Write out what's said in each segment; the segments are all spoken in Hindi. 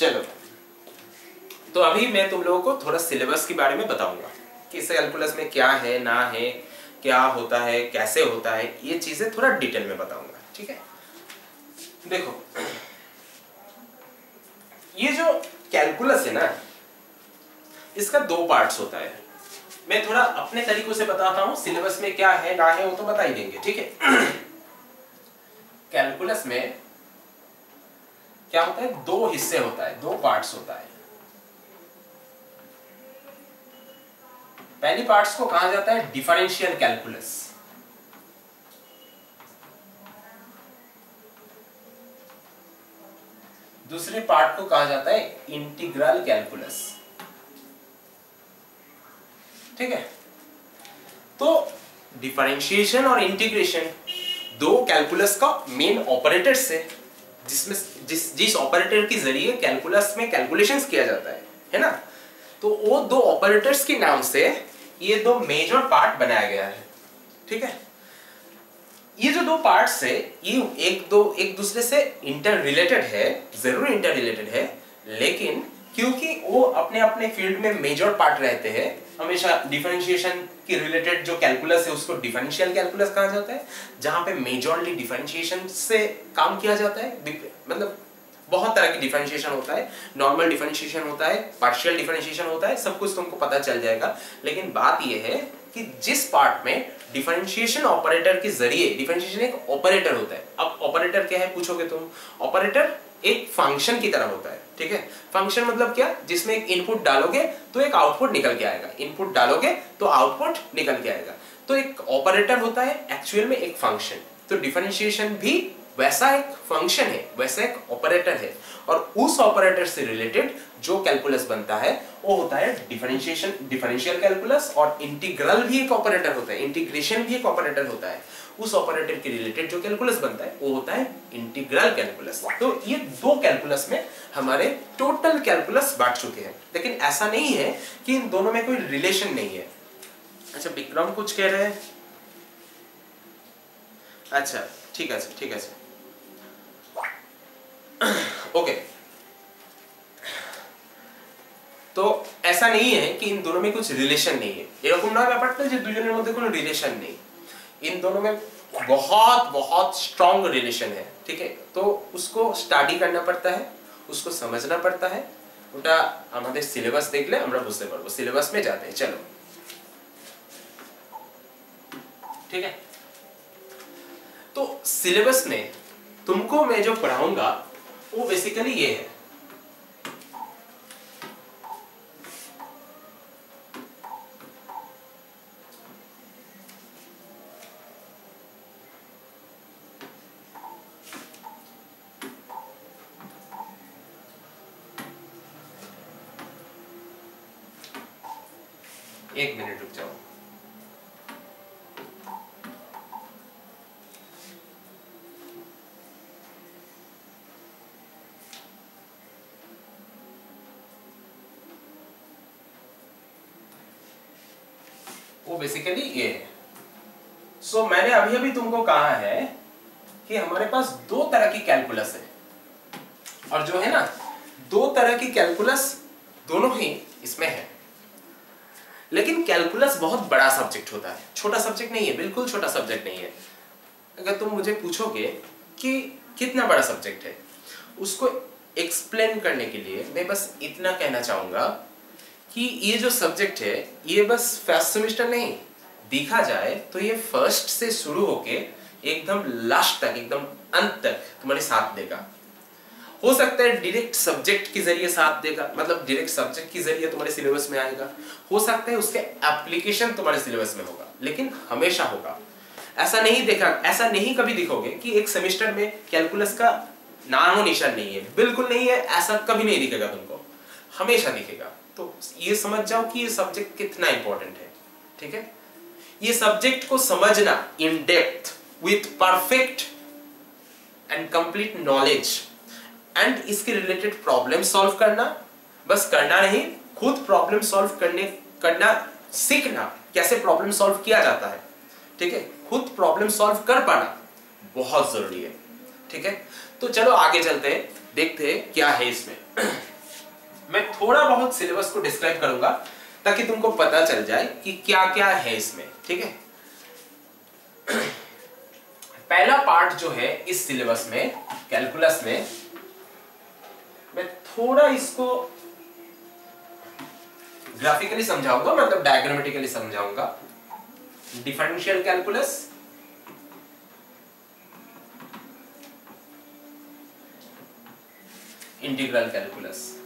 चलो, तो अभी मैं तुम लोगों को थोड़ा सिलेबस के बारे में बताऊंगा कि इस कैलकुलस में क्या है ना है, क्या होता है, कैसे होता है, ये चीजें थोड़ा डिटेल में बताऊंगा। ठीक है, देखो ये जो कैलकुलस है ना, इसका दो पार्ट्स होता है। मैं थोड़ा अपने तरीकों से बताता हूं, सिलेबस में क्या है ना है वो तो बता ही देंगे। ठीक है, कैलकुलस में क्या होता है, दो हिस्से होता है, दो पार्ट्स होता है। पहली पार्ट्स को कहा जाता है डिफरेंशियल कैलकुलस, दूसरे पार्ट को कहा जाता है इंटीग्रल कैलकुलस। ठीक है, तो डिफरेंशिएशन और इंटीग्रेशन दो कैलकुलस का मेन ऑपरेटर्स है, जिसमें जिस ऑपरेटर के जरिए कैलकुलस में कैलकुलेशंस किया जाता है ना। तो वो दो ऑपरेटर्स के नाम से ये दो मेजर पार्ट बनाया गया है। ठीक है, ये जो दो पार्ट्स है ये एक दूसरे से इंटर रिलेटेड है, जरूर इंटर रिलेटेड है, लेकिन क्योंकि वो अपने अपने फील्ड में मेजर पार्ट रहते हैं, हमेशा डिफरेंशिएशन की रिलेटेड जो कैलकुलस है उसको डिफरेंशियल कैलकुलस कहा जाता है, जहां पे मेजरली डिफरेंशिएशन से काम किया जाता है। मतलब बहुत तरह की डिफरेंशिएशन होता है, नॉर्मल डिफरेंशिएशन होता है, पार्शियल डिफरेंशिएशन होता है, सब कुछ तुमको पता चल जाएगा। लेकिन बात यह है कि जिस पार्ट में डिफरेंशिएशन ऑपरेटर के जरिए, डिफरेंशिएशन एक ऑपरेटर होता है। अब ऑपरेटर क्या है पूछोगे तुम, ऑपरेटर एक फंक्शन की तरह होता है। ठीक है, फंक्शन मतलब क्या, जिसमें एक इनपुट डालोगे तो एक आउटपुट निकल के आएगा, इनपुट डालोगे तो आउटपुट निकल के आएगा। तो एक ऑपरेटर होता है एक्चुअल में एक फंक्शन। तो डिफरेंशिएशन भी वैसा एक फंक्शन है, वैसा एक ऑपरेटर है, और उस ऑपरेटर से रिलेटेड जो कैलकुलस बनता है वो होता है डिफरेंशिएशन, डिफरेंशियल कैलकुलस। और इंटीग्रल भी एक ऑपरेटर होता है, इंटीग्रेशन भी एक ऑपरेटर होता है। उस ऑपरेटर के रिलेटेड जो कैलकुलस बनता है वो होता है इंटीग्रल कैलकुलस। तो ये दो कैलकुलस में हमारे टोटल कैलकुलस बांट चुके हैं। लेकिन ऐसा नहीं है कि इन दोनों में कोई रिलेशन नहीं है। अच्छा, विक्रम कुछ कह रहे हैं? अच्छा ठीक है, ठीक है, ओके। तो ऐसा नहीं है कि इन दोनों में कुछ रिलेशन नहीं है, এরকম না ব্যাপারটা যে দুজনের মধ্যে কোনো রিলেशन नहीं। इन दोनों में बहुत बहुत स्ट्रॉन्ग रिलेशन है। ठीक है, तो उसको स्टडी करना पड़ता है, उसको समझना पड़ता है। ওটা আমাদের সিলেবাস দেখলে আমরা বুঝতে পারবো। সিলেবাস में जाते हैं, चलो ठीक है। तो सिलेबस में तुमको मैं जो पढ़ाऊंगा वो बेसिकली ये है। एक मिनट रुक जाओ। वो बेसिकली ये है। सो मैंने अभी अभी तुमको कहा है कि हमारे पास दो तरह की कैलकुलस है, और जो है ना दो तरह की कैलकुलस दोनों ही इसमें है। लेकिन कैलकुलस बहुत बड़ा सब्जेक्ट होता है, छोटा सब्जेक्ट नहीं है, बिल्कुल छोटा सब्जेक्ट नहीं है। अगर तुम मुझे पूछोगे कि कितना बड़ा सब्जेक्ट है, उसको एक्सप्लेन करने के लिए मैं बस इतना कहना चाहूंगा कि ये जो सब्जेक्ट है ये बस फर्स्ट सेमेस्टर नहीं, देखा जाए तो ये फर्स्ट से शुरू होके एकदम लास्ट तक, एकदम अंत तक तुम्हारे साथ देगा। हो सकता है डायरेक्ट सब्जेक्ट के जरिए साथ देगा, मतलब डायरेक्ट सब्जेक्ट के जरिए तुम्हारे सिलेबस में आएगा। हो सकता है उसके एप्लीकेशन तुम्हारे सिलेबस में होगा, लेकिन हमेशा होगा। ऐसा नहीं कभी दिखोगे कि एक सेमेस्टर में कैलकुलस का नामो निशान नहीं है, बिल्कुल नहीं है, ऐसा कभी नहीं दिखेगा तुमको, हमेशा दिखेगा। तो ये समझ जाओ कि ये सब्जेक्ट कितना इंपॉर्टेंट है। ठीक है, ये सब्जेक्ट को समझना in depth with perfect and complete knowledge and इसके रिलेटेड प्रॉब्लम सॉल्व करना, बस करना नहीं, खुद प्रॉब्लम सॉल्व करना सीखना, कैसे प्रॉब्लम सॉल्व किया जाता है। ठीक है, खुद प्रॉब्लम सॉल्व कर पाना बहुत जरूरी है। ठीक है, तो चलो आगे चलते हैं, देखते हैं क्या है इसमें। मैं थोड़ा बहुत सिलेबस को डिस्क्राइब करूंगा ताकि तुमको पता चल जाए कि क्या क्या है इसमें, ठीक है। पहला पार्ट जो है इस सिलेबस में, कैलकुलस में, मैं थोड़ा इसको ग्राफिकली समझाऊंगा, मतलब डायग्रामेटिकली समझाऊंगा। Differential calculus, integral calculus.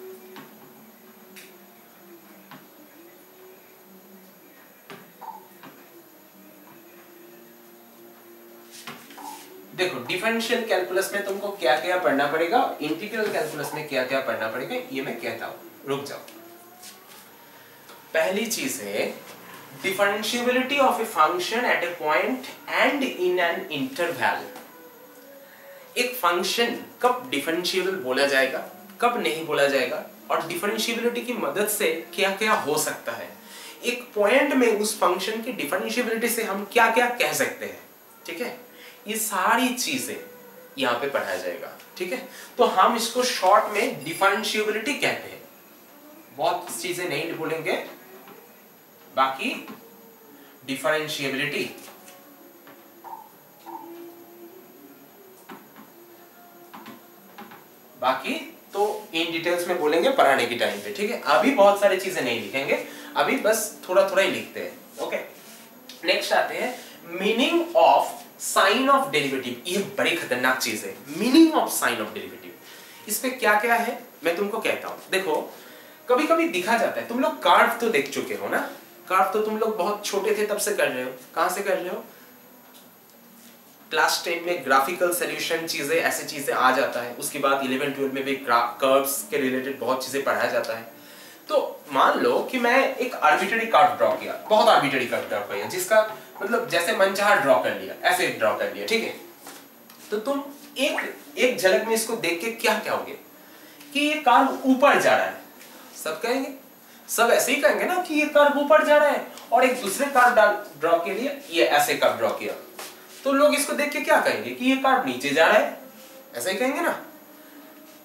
देखो डिफरेंशियल कैलकुलस में तुमको क्या क्या पढ़ना पड़ेगा, इंटीग्रल कैलकुलस में क्या क्या पढ़ना पड़ेगा, ये मैं कहता हूं, रुक जाओ। पहली चीज है differentiability of a function at A point and in an interval. एक फंक्शन कब डिफरेंशिएबल बोला जाएगा, कब नहीं बोला जाएगा, और डिफरेंशिएबिलिटी की मदद से क्या क्या हो सकता है, एक पॉइंट में उस फंक्शन की डिफरेंशिएबिलिटी से हम क्या क्या कह सकते हैं, ठीक है। ये सारी चीजें यहां पे पढ़ाया जाएगा, ठीक है। तो हम इसको शॉर्ट में डिफरेंशिएबिलिटी कहते हैं। बहुत चीजें नहीं बोलेंगे, बाकी डिफरेंशिएबिलिटी, बाकी तो इन डिटेल्स में बोलेंगे पढ़ाने की टाइम पे, ठीक है। अभी बहुत सारी चीजें नहीं लिखेंगे, अभी बस थोड़ा थोड़ा ही लिखते हैं, ओके। नेक्स्ट आते हैं meaning of sign of derivative. ये बड़ी खतरनाक चीज है, meaning of sign of derivative. इस पे क्या क्या है मैं तुमको कहता हूं। देखो कभी कभी दिखा जाता है, तुम लोग कार्व तो देख चुके हो ना, कार्व तो तुम लोग बहुत छोटे थे तब से कर रहे हो। कहां से कर रहे हो? क्लास 10 में ग्राफिकल सॉल्यूशन चीजें, ऐसी चीजें आ जाता है। उसके बाद 11-12 में भी कर्व्स के रिलेटेड बहुत चीजें पढ़ाया जाता है। तो मान लो कि मैं एक आर्बिट्ररी कर्व ड्रॉ किया, बहुत आर्बिट्ररी कर्व ड्रॉ किया, जिसका मतलब जैसे मनचाहा ड्रॉ कर लिया, ऐसे ड्रॉ कर लिया, ठीक है। तो तुम एक झलक में इसको देख के क्या कहोगे कि ये कर्व ऊपर जा रहा है। सब कहेंगे, सब ऐसे ही कहेंगे ना कि ये कर्व ऊपर जा रहा है, और एक दूसरे कर्व ड्रॉ के लिए ये ऐसे कर्व ड्रॉ किया, तो लोग इसको देख के क्या कहेंगे कि ये कर्व नीचे जा रहा है, ऐसा ही कहेंगे ना।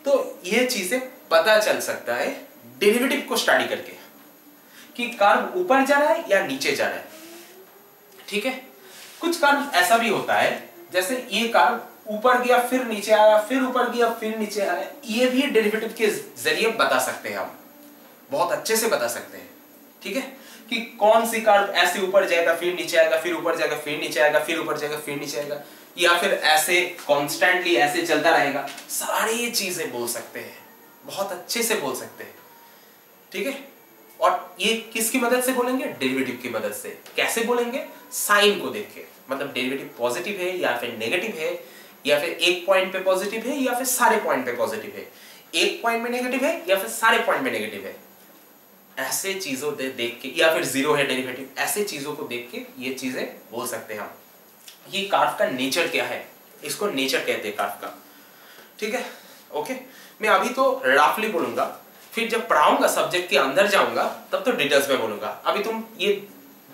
तो ये चीजें पता चल सकता है डेरिवेटिव को स्टडी करके कि कर्व ऊपर जा रहा है या नीचे जा रहा है, ठीक है। कुछ कर्व ऐसा भी होता है, जैसे ये कर्व ऊपर गया फिर नीचे आया, फिर ऊपर गया फिर नीचे आया, ये भी डेरिवेटिव के जरिए बता सकते हैं हम, बहुत अच्छे से बता सकते हैं, ठीक है। कि कौन सी कर्व ऐसे ऊपर जाएगा फिर नीचे आएगा, फिर ऊपर जाएगा फिर नीचे आएगा, फिर ऊपर जाएगा फिर नीचे आएगा, या फिर ऐसे कॉन्स्टेंटली ऐसे चलता रहेगा। सारी चीजें बोल सकते हैं, बहुत अच्छे से बोल सकते हैं, ठीक है। और ये किसकी मदद से बोलेंगे? डेरिवेटिव की मदद से। कैसे बोलेंगे? साइन को देख के, मतलब डेरिवेटिव पॉजिटिव है या फिर नेगेटिव है, या फिर एक पॉइंट पे पॉजिटिव है या फिर सारे पॉइंट पे पॉजिटिव है, एक पॉइंट में नेगेटिव है या फिर सारे पॉइंट में नेगेटिव है, ऐसे चीजों देख के, या फिर जीरो है डेरिवेटिव, ऐसे चीजों को देख के ये चीजें बोल सकते हैं हम। ये कर्व का नेचर क्या है, इसको नेचर कहते हैं कर्व का, ठीक है, ओके। मैं अभी तो रफली बोलूंगा, फिर जब पढ़ाऊंगा सब्जेक्ट के अंदर जाऊंगा तब तो डिटेल्स में बोलूंगा। अभी तुम ये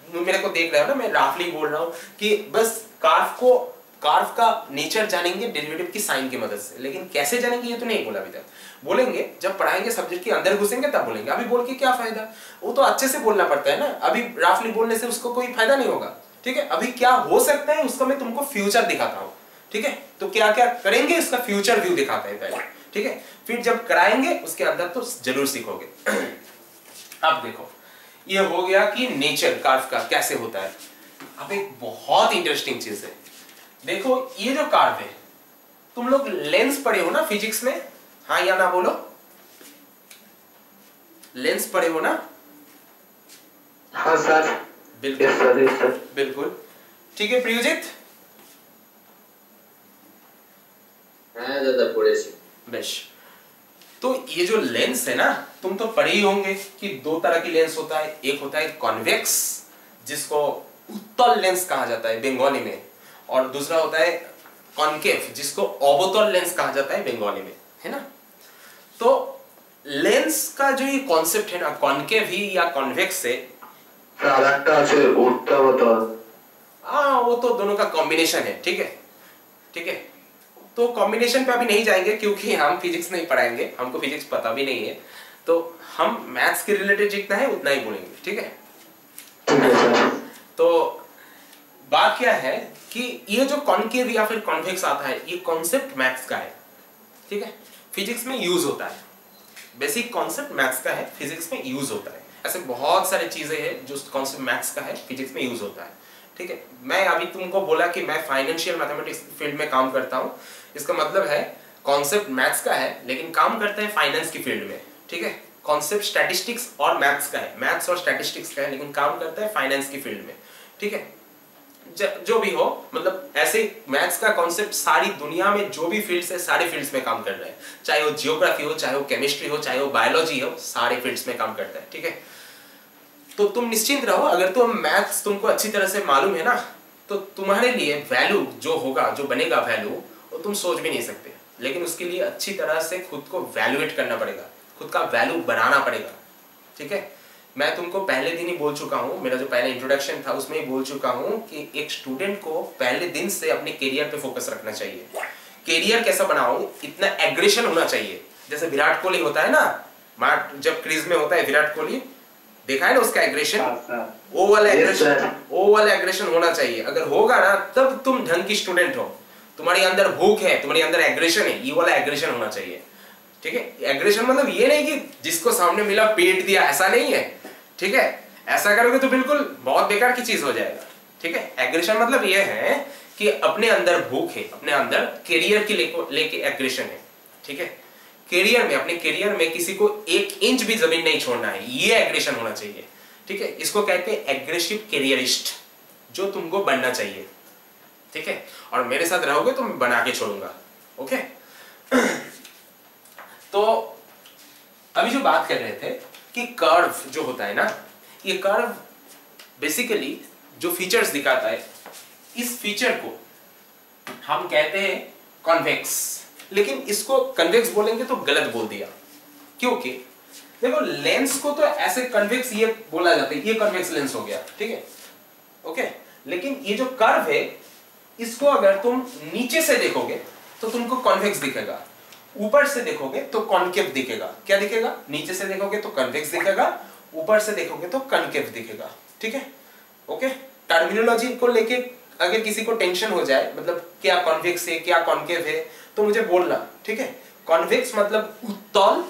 मेरे को देख रहे हो ना, मैं रफली बोल रहा हूं कि बस कर्व का नेचर जानेंगे डेरिवेटिव की साइन की मदद से, लेकिन कैसे जानेंगे ये तो नहीं बोला अभी तक। बोलेंगे जब पढ़ाएंगे, सब्जेक्ट के अंदर घुसेंगे तब बोलेंगे। अभी बोल के क्या फायदा, वो तो अच्छे से बोलना पड़ता है ना। अभी रफली बोलने से उसको कोई फायदा नहीं होगा, ठीक है। अभी क्या हो सकता है उसका मैं तुमको फ्यूचर दिखाता हूं, ठीक है। तो क्या क्या करेंगे इसका फ्यूचर व्यू दिखाते हैं पहले, ठीक है। फिर जब कराएंगे उसके अंदर तो जरूर सीखोगे। अब देखो ये हो गया कि नेचर कर्व का कैसे होता है। अब एक बहुत इंटरेस्टिंग चीज है, देखो ये जो कर्व है, तुम लोग लेंस पढ़े हो ना फिजिक्स में, हाँ या ना बोलो? लेंस पढ़े हो ना? हाँ सर। बिल्कुल यस सर, यस सर। बिल्कुल, ठीक है प्रियोजित? हाँ दादा पढ़े से। बेश, तो ये जो लेंस है ना, तुम तो पढ़े ही होंगे कि दो तरह की लेंस होता है। एक होता है कॉन्वेक्स, जिसको उत्तल लेंस कहा जाता है बंगाली में, और दूसरा होता है कॉनकेव, जिसको अवतल लेंस कहा जाता है बंगाली में, है ना। तो लेंस का जो ये कॉन्सेप्ट है ना, कॉनकेव ही या कॉन्वेक्स से, वो तो दोनों का कॉम्बिनेशन है, ठीक है, ठीक है। तो कॉम्बिनेशन पे अभी नहीं जाएंगे क्योंकि हम फिजिक्स नहीं पढ़ाएंगे, हमको फिजिक्स पता भी नहीं है। तो हम मैथ्स के रिलेटेड जितना है उतना ही बोलेंगे, ठीक है? तो बात क्या है कि ये जो कॉनकेव या फिर कॉन्वेक्स आता है, ये कॉन्सेप्ट मैथ्स का है, ठीक है? फिजिक्स में यूज होता है, बेसिक कॉन्सेप्ट मैथ्स का है, फिजिक्स में यूज होता है। ऐसे बहुत सारी चीजें हैं जो कॉन्सेप्ट मैथ्स का है, फिजिक्स में यूज होता है, ठीक है? मैं अभी तुमको बोला कि मैं फाइनेंशियल मैथमेटिक्स फील्ड में काम करता हूँ, इसका मतलब है कॉन्सेप्ट मैथ्स का है लेकिन काम करता है फाइनेंस की फील्ड में, ठीक है? कॉन्सेप्ट स्टैटिस्टिक्स और मैथ्स का है, मैथ्स और स्टैटिस्टिक्स का है लेकिन काम करता है फाइनेंस की फील्ड में, ठीक है? जो भी हो, मतलब ऐसे मैथ्स का कॉन्सेप्ट सारी दुनिया में जो भी फील्ड्स है सारे फील्ड्स में काम कर रहा है, चाहे वो जियोग्राफी हो, चाहे वो केमिस्ट्री हो, चाहे वो बायोलॉजी हो, सारे फील्ड्स में काम करता है, ठीक है? तो तुम निश्चिंत रहो, अगर तुम मैथ्स तुमको अच्छी तरह से मालूम है ना, तो तुम्हारे लिए वैल्यू जो होगा, जो बनेगा वैल्यू, वो तुम सोच भी नहीं सकते। लेकिन उसके लिए अच्छी तरह से खुद को वैल्यूएट करना पड़ेगा, खुद का वैल्यू बनाना पड़ेगा, ठीक है? मैं तुमको पहले दिन ही बोल चुका हूँ, मेरा जो पहले इंट्रोडक्शन था उसमें ही बोल चुका हूँ कि एक स्टूडेंट को पहले दिन से अपने करियर पे फोकस रखना चाहिए। करियर कैसा बनाऊं, इतना एग्रेशन होना चाहिए, जैसे विराट कोहली होता है ना, जब क्रीज में होता है विराट कोहली, देखा है ना उसका एग्रेशन, वो वाला एग्रेशन होना चाहिए। अगर होगा ना तब तुम ढंग की स्टूडेंट हो, तुम्हारे अंदर भूख है, तुम्हारे अंदर एग्रेशन है, ये वाला एग्रेशन होना चाहिए, ठीक है? एग्रेशन मतलब ये नहीं कि जिसको सामने मिला पेट दिया, ऐसा नहीं है, ठीक है? ऐसा करोगे तो बिल्कुल बहुत बेकार की चीज हो जाएगा, ठीक है? एग्रेशन मतलब ये है कि अपने अंदर भूख है, अपने अंदर करियर की लेके एग्रेशन है, ठीक है? करियर में, अपने करियर में किसी को 1 इंच भी जमीन नहीं छोड़ना है, ये एग्रेशन होना चाहिए, ठीक है? इसको कहते हैं एग्रेसिव करियरिस्ट, जो तुमको बनना चाहिए, ठीक है? और मेरे साथ रहोगे तो मैं बना के छोड़ूंगा, ओके? तो अभी जो बात कर रहे थे कि कर्व जो होता है ना, ये कर्व बेसिकली जो फीचर्स दिखाता है, इस फीचर को हम कहते हैं कॉन्वेक्स। लेकिन इसको कन्वेक्स बोलेंगे तो गलत बोल दिया, क्योंकि देखो लेंस को तो ऐसे कन्वेक्स ये बोला जाता है, ये कन्वेक्स लेंस हो गया, ठीक है? ओके, लेकिन ये जो कर्व है, इसको अगर तुम नीचे से देखोगे तो तुमको कॉन्वेक्स दिखेगा, ऊपर से देखोगे तो कॉन्केव दिखेगा। क्या दिखेगा? नीचे से देखोगे तो कन्वेक्स दिखेगा, ऊपर से देखोगे तो कॉन्केव दिखेगा, ठीक है? ओके, टर्मिनोलॉजी को लेके अगर किसी को टेंशन हो जाए, मतलब क्या कॉन्वेक्स है क्या कॉन्केव है, तो मुझे बोलना, ठीक है? कॉन्वेक्स मतलब उत्तल,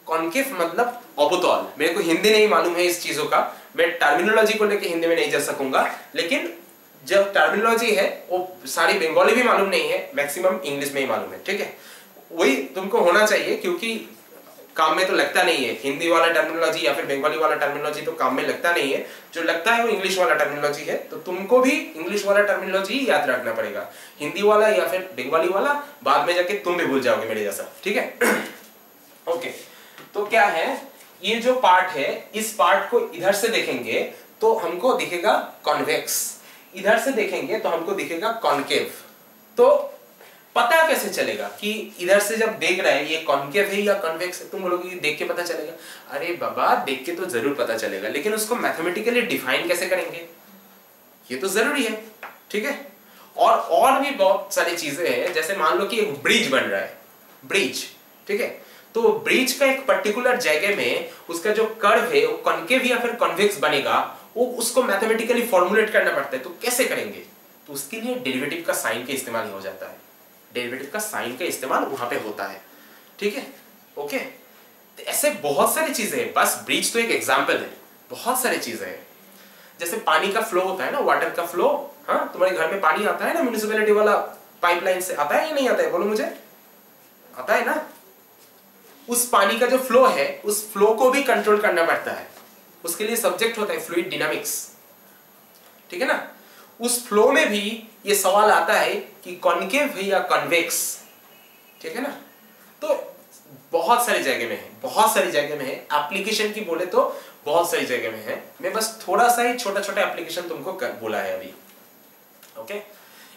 कॉन्केव मतलब अवतल। मेरे को हिंदी नहीं मालूम है इस चीजों का, मैं टर्मिनोलॉजी को लेके हिंदी में नहीं जा सकूंगा, लेकिन जब टर्मिनोलॉजी है वो सारी बंगाली भी मालूम नहीं है, मैक्सिमम इंग्लिश में ही मालूम है, ठीक है? वही तुमको होना चाहिए, क्योंकि काम में तो लगता नहीं है हिंदी वाला टर्मिनोलॉजी या फिर बंगाली वाला टर्मिनोलॉजी, तो काम में लगता नहीं है, जो लगता है वो इंग्लिश वाला टर्मिनोलॉजी है। तो तुमको भी इंग्लिश वाला टर्मिनोलॉजी याद रखना पड़ेगा, हिंदी वाला या फिर बंगाली वाला बाद में जाके तुम भी भूल जाओगे मेरे जैसा, ठीक है? ओके, तो क्या है, ये जो पार्ट है, इस पार्ट को इधर से देखेंगे तो हमको दिखेगा कॉन्वेक्स, इधर से देखेंगे तो हमको दिखेगा कॉन्केव। तो पता कैसे चलेगा कि इधर से जब देख रहे हैं ये कॉन्केव है या कॉन्वेक्स है? तुम बोलोगे देख के पता चलेगा। अरे बाबा, देख के तो जरूर पता चलेगा, लेकिन उसको मैथमेटिकली डिफाइन कैसे करेंगे, ये तो जरूरी है, ठीक है? और भी बहुत सारी चीजें हैं, जैसे मान लो कि एक ब्रिज बन रहा है, ब्रिज, ठीक है? तो ब्रिज का एक पर्टिकुलर जगह में उसका जो कर्व है वो कॉन्केव या फिर कॉन्वेक्स बनेगा, वो उसको मैथमेटिकली फॉर्मुलेट करना पड़ता है। तो कैसे करेंगे? तो उसके लिए डेरिवेटिव का साइन का इस्तेमाल हो जाता है, डेरिवेटिव का साइन का इस्तेमाल वहां पे होता है, ठीक है? ओके, तो ऐसे बहुत सारी चीजें हैं, बस ब्रिज तो एक एग्जांपल है, बहुत सारी चीजें हैं। जैसे पानी का फ्लो होता है ना, वाटर का फ्लो, हाँ, तुम्हारे घर में पानी आता है ना म्युनिसिपैलिटी वाला पाइपलाइन से, आता है या नहीं आता है? बोलो मुझे, आता है ना? उस पानी का जो फ्लो है, उस फ्लो को भी कंट्रोल करना पड़ता है, उसके लिए सब्जेक्ट होता है फ्लूइड डायनामिक्स, ठीक है ना? उस फ्लो में भी ये सवाल आता है कि कॉन्केव है या कॉन्वेक्स, ठीक है ना? तो बहुत सारी जगह में है, बहुत सारी जगह में है, एप्लीकेशन की बोले तो बहुत सारी जगह में है। मैं बस थोड़ा सा ही छोटा छोटा एप्लीकेशन तुमको बोला है अभी, ओके?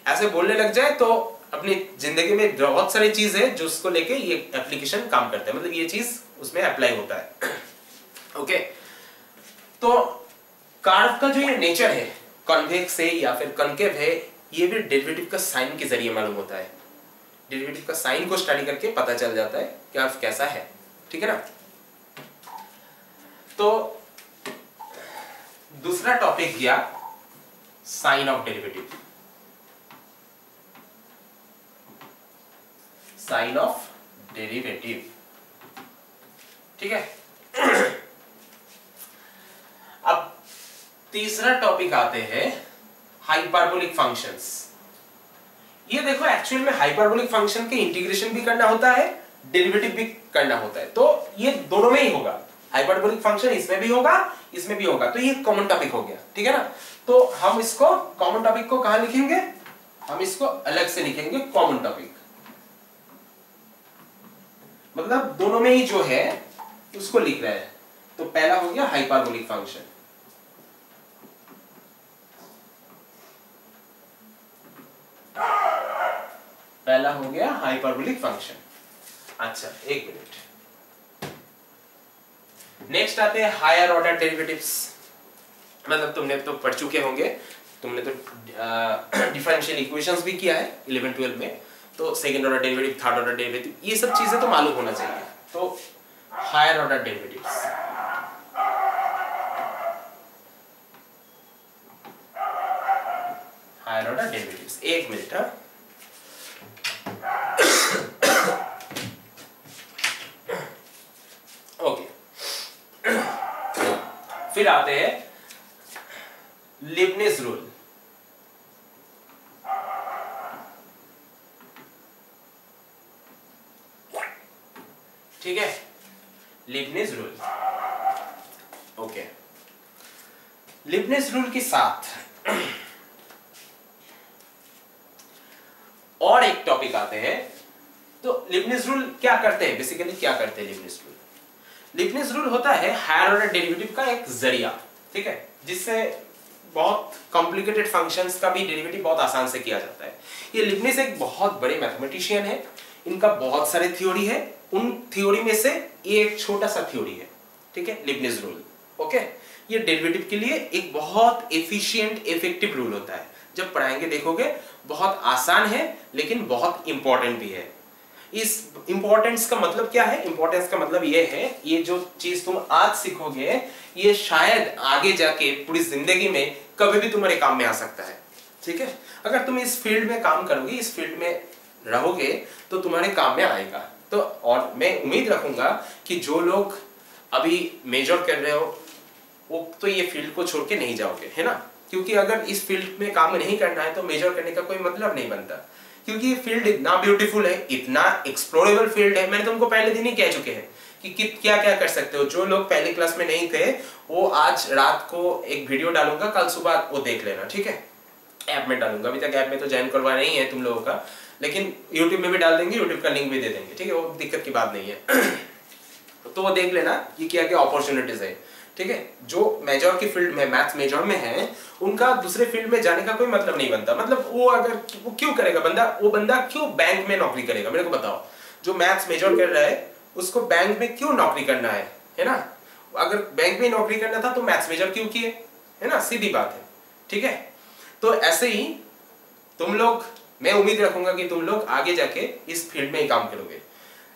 ऐसे बोलने लग जाए तो अपनी जिंदगी में बहुत सारी चीज है जो उसको लेके ये एप्लीकेशन काम करता है, मतलब ये चीज उसमें अप्लाई होता है, ओके? तो कर्व का जो ये नेचर है, कॉन्वेक्स है या फिर कॉन्केव है, ये भी डेरिवेटिव का साइन के जरिए मालूम होता है। डेरिवेटिव का साइन को स्टडी करके पता चल जाता है कि कर्व कैसा है, ठीक है ना? तो दूसरा टॉपिक गया sign of derivative, sign of derivative, ठीक है। अब तीसरा टॉपिक आते हैं हाइपरबोलिक फंक्शंस। ये देखो एक्चुअल में हाइपरबोलिक फंक्शन के इंटीग्रेशन भी करना होता है, डेरिवेटिव भी करना होता है, तो ये दोनों में ही होगा। हाइपरबोलिक फंक्शन इसमें भी होगा, इसमें भी होगा, तो ये कॉमन टॉपिक हो गया, ठीक है ना। तो हम इसको कॉमन टॉपिक को कहां लिखेंगे, हम इसको अलग से लिखेंगे कॉमन टॉपिक, मतलब दोनों में ही जो है उसको लिख रहे हैं। तो पहला हो गया हाइपरबोलिक फंक्शन, पहला हो गया हाइपरबोलिक फंक्शन। अच्छा एक मिनट, नेक्स्ट आते हैं हायर ऑर्डर डेरिवेटिव्स। मतलब तुमने तो पढ़ चुके होंगे, तुमने तो डिफरेंशियल इक्वेशंस भी किया है 11-12 में, तो second order derivative, third order derivative, ये सब चीजें तो मालूम होना चाहिए। तो higher order derivatives, higher order derivatives, एक मिनट हाँ। ओके, फिर आते हैं लीबनिज़ रूल। ठीक है, Leibniz rule. Okay, Leibniz rule के साथ और एक टॉपिक आते हैं। तो लीबनिज़ रूल क्या करते हैं, बेसिकली क्या करते हैं लीबनिज़ रूल? लीबनिज़ रूल होता है हायर ऑर्डर डेरिवेटिव का एक जरिया, ठीक है, जिससे बहुत कॉम्प्लिकेटेड फंक्शंस का भी डेरिवेटिव बहुत आसान से किया जाता है। ये लीबनिज़ एक बहुत बड़े मैथमेटिशियन है, इनका बहुत सारे थ्योरी है, उन थ्योरी में से ये एक छोटा सा थ्योरी है, ठीक है, लीबनिज़ रूल। ओके, ये डेरिवेटिव के लिए एक बहुत एफिशिएंट इफेक्टिव रूल होता है। जब पढ़ाएंगे देखोगे बहुत आसान है लेकिन बहुत इंपॉर्टेंट भी है। इस इंपॉर्टेंस का मतलब क्या है? इंपॉर्टेंस का मतलब ये है, ये जो चीज तुम आज सीखोगे ये शायद आगे जाके पूरी जिंदगी में कभी भी तुम्हारे काम में आ सकता है, ठीक है। अगर तुम इस फील्ड में काम करोगे, इस फील्ड में रहोगे तो तुम्हारे काम में आएगा। तो और मैं उम्मीद रखूंगा कि जो लोग अभी मेजर कर रहे हो वो तो ये फील्ड को छोड़ के नहीं जाओगे, है ना, क्योंकि अगर इस फील्ड में काम नहीं करना है तो मेजर करने का कोई मतलब नहीं बनता, क्योंकि ये फील्ड इतना ब्यूटीफुल है, इतना एक्सप्लोरेबल फील्ड है। मैंने तुमको पहले दिन ही कह चुके हैं कि क्या क्या कर सकते हो। जो लोग पहले क्लास में नहीं थे वो आज रात को एक वीडियो डालूंगा, कल सुबह वो देख लेना, ठीक है। ऐप में डालूंगा, अभी तक ऐप में तो ज्वाइन करवा नहीं है तुम लोगों का, लेकिन यूट्यूब में भी डाल देंगे, यूट्यूब का लिंक भी दे देंगे, ठीक है, वो दिक्कत की बात नहीं है। तो वो देख लेना कि क्या क्या अपॉर्चुनिटीज है, ठीक है। जो मेजर की फील्ड में, मैथ्स मेजर में है, उनका दूसरे फील्ड में जाने का कोई मतलब नहीं बनता। मतलब वो अगर वो क्यों करेगा बंदा, वो बंदा क्यों बैंक में नौकरी करेगा, मेरे को बताओ। जो मैथ्स मेजर कर रहा है उसको बैंक में क्यों नौकरी करना है ना। अगर बैंक में नौकरी करना था तो मैथ्स मेजर क्यों किए, है ना, सीधी बात है, ठीक है। तो ऐसे ही तुम लोग, मैं उम्मीद रखूंगा कि तुम लोग आगे जाके इस फील्ड में ही काम करोगे,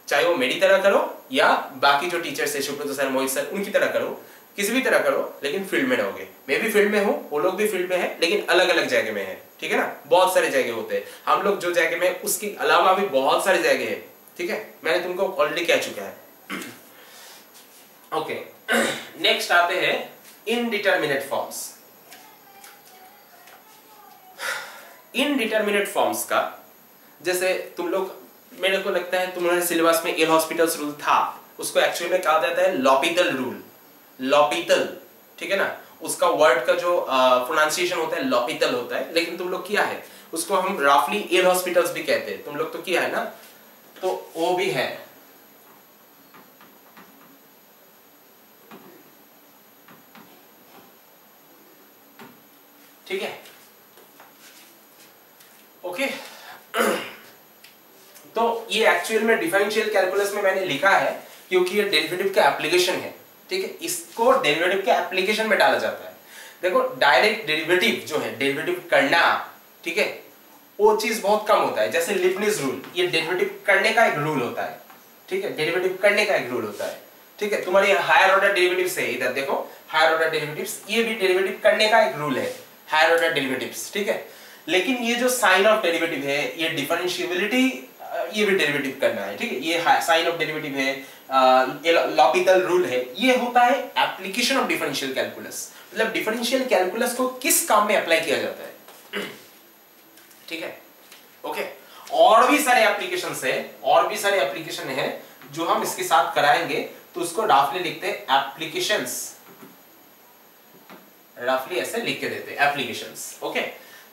चाहे वो मेरी तरह करो या बाकी जो टीचर्स है, सुब्रत सर, मोहित सर, उनकी तरह करो, किसी भी तरह करो, लेकिन फील्ड में रहोगे। मैं भी फील्ड में हूँ, वो लोग भी फील्ड में है, लेकिन अलग अलग जगह में है, ठीक है ना। बहुत सारे जगह होते हैं, हम लोग जो जगह में, उसके अलावा भी बहुत सारी जगह है, ठीक है, मैंने तुमको ऑलरेडी कह चुका है। ओके, नेक्स्ट आते हैं इनडिटरमिनेट फॉर्म्स। इनडिटरमिनेट फॉर्म्स का, जैसे तुम लोग, मेरे को लगता है तुम्हारे सिलेबस में एल हॉस्पिटल्स रूल था, उसको एक्चुअली में कहा जाता है लॉपिटल रूल, लॉपिटल, ठीक है ना। उसका वर्ड का जो प्रोनाउंसिएशन होता है लॉपिटल होता है, लेकिन तुम लोग किया है उसको हम रफली एल हॉस्पिटल्स भी कहते हैं, तुम लोग तो किया है ना, तो वो भी है। ठीक है, ओके। तो ये एक्चुअल में डिफरेंशियल कैलकुलस में मैंने लिखा है क्योंकि ये डेरिवेटिव का एप्लीकेशन है, ठीक है, इसको डेरिवेटिव के एप्लीकेशन में डाला जाता है। देखो डायरेक्ट डेरिवेटिव जो है, डेरिवेटिव करना, ठीक है, वो चीज बहुत कम होता है। जैसे लीबनिज़ रूल, ये डेरिवेटिव करने का एक रूल होता है, ठीक है, डेरिवेटिव करने का एक रूल होता है। ठीक है, तुम्हारी हायर ऑर्डर डेरिवेटिव्स है, इधर देखो हायर ऑर्डर डेरिवेटिव्स, ये भी डेरिवेटिव करने का एक रूल है, हायर ऑर्डर डेरिवेटिव्स, ठीक है। लेकिन ये जो साइन ऑफ डेरिवेटिव है, ये डिफरेंशिएबिलिटी, ये भी डेरिवेटिव करना है, ठीक है। ये साइन ऑफ डेरिवेटिव है, ये लॉपिटल रूल है, ये होता है एप्लीकेशन ऑफ डिफरेंशियल कैलकुलस, मतलब डिफरेंशियल कैलकुलस को किस काम में अप्लाई किया जाता है, ठीक है, ओके। और भी सारे एप्लीकेशंस है, और भी सारे एप्लीकेशन है जो हम इसके साथ कराएंगे, तो उसको रफली लिखते हैं एप्लीकेशंस, रफली ऐसे लिख के देते हैं एप्लीकेशंस, ओके।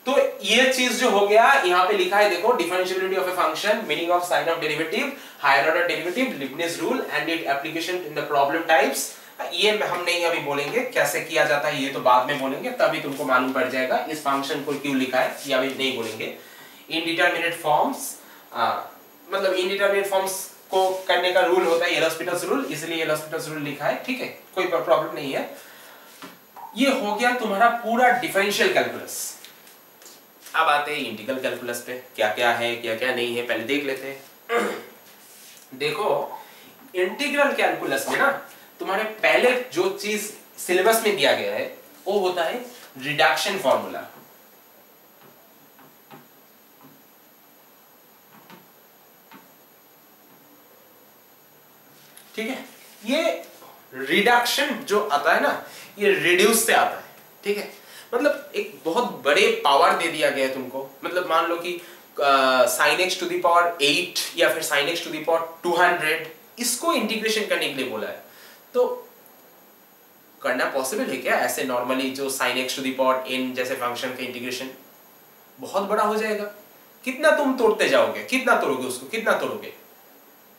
तो ये चीज जो हो गया, यहां पे लिखा है देखो, differentiability of a function, meaning of sign of derivative, higher order derivative, Leibniz rule and it application in the problem types. ये हम नहीं अभी बोलेंगे कैसे किया जाता है, ये तो बाद में बोलेंगे, तभी तुमको मालूम पड़ जाएगा इस फंक्शन को क्यों लिखा है, ये अभी नहीं बोलेंगे। इनडिटरमिनेट फॉर्म्स, मतलब इनडिटरमिनेट फॉर्म्स को करने का रूल होता है एल'होस्पिटल्स रूल, इसलिए एल'होस्पिटल्स रूल लिखा है, ठीक है, कोई प्रॉब्लम नहीं है। ये हो गया तुम्हारा पूरा डिफरेंशियल कैलकुलस। अब आते हैं इंटीग्रल कैलकुलस पे, क्या क्या है क्या क्या नहीं है पहले देख लेते हैं। देखो इंटीग्रल कैलकुलस में ना तुम्हारे पहले जो चीज सिलेबस में दिया गया है वो होता है रिडक्शन फॉर्मूला, ठीक है। ये रिडक्शन जो आता है ना, ये रिड्यूस से आता है, ठीक है। मतलब एक बहुत बड़े पावर दे दिया गया है तुमको, मतलब मान लो कि sin x to the power 8 या फिर sin x to the power 200, इसको इंटीग्रेशन करने के लिए बोला है। तो करना पॉसिबल है क्या ऐसे नॉर्मली, जो sin x to the power n जैसे फंक्शन का इंटीग्रेशन बहुत बड़ा हो जाएगा, कितना तुम तोड़ते जाओगे, कितना तोड़ोगे उसको, कितना तोड़ोगे,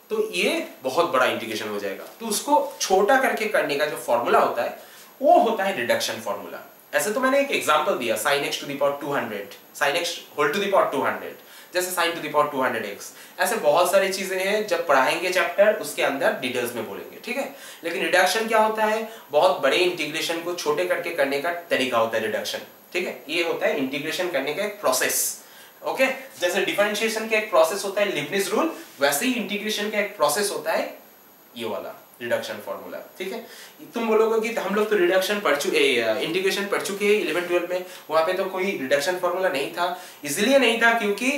तो ये बहुत बड़ा इंटीग्रेशन हो जाएगा। तो उसको छोटा करके करने का जो फॉर्मूला होता है वो होता है रिडक्शन फॉर्मूला। ऐसे तो मैंने एक एग्जांपल दिया, sin x to the power 200, sin x whole to the power 200, जैसे sin to the power 200x, ऐसे बहुत सारी चीजें हैं, जब पढ़ाएंगे चैप्टर उसके अंदर डिटेल्स में बोलेंगे, ठीक है। लेकिन रिडक्शन क्या होता है, बहुत बड़े इंटीग्रेशन को छोटे करके करने का तरीका होता है रिडक्शन, ठीक है। ये होता है इंटीग्रेशन करने का एक प्रोसेस, ओके। जैसे डिफरेंशिएशन का एक प्रोसेस होता है लीबनिज रूल, वैसे ही इंटीग्रेशन का एक प्रोसेस होता है ये वाला रिडक्शन फॉर्मूला, ठीक है। तुम बोलोगे कि हम लोग तो रिडक्शन पढ़ चुके, इंटीग्रेशन पढ़ चुके हैं 11-12 में, वहां पे तो कोई रिडक्शन फॉर्मूला नहीं था। इसलिए नहीं था क्योंकि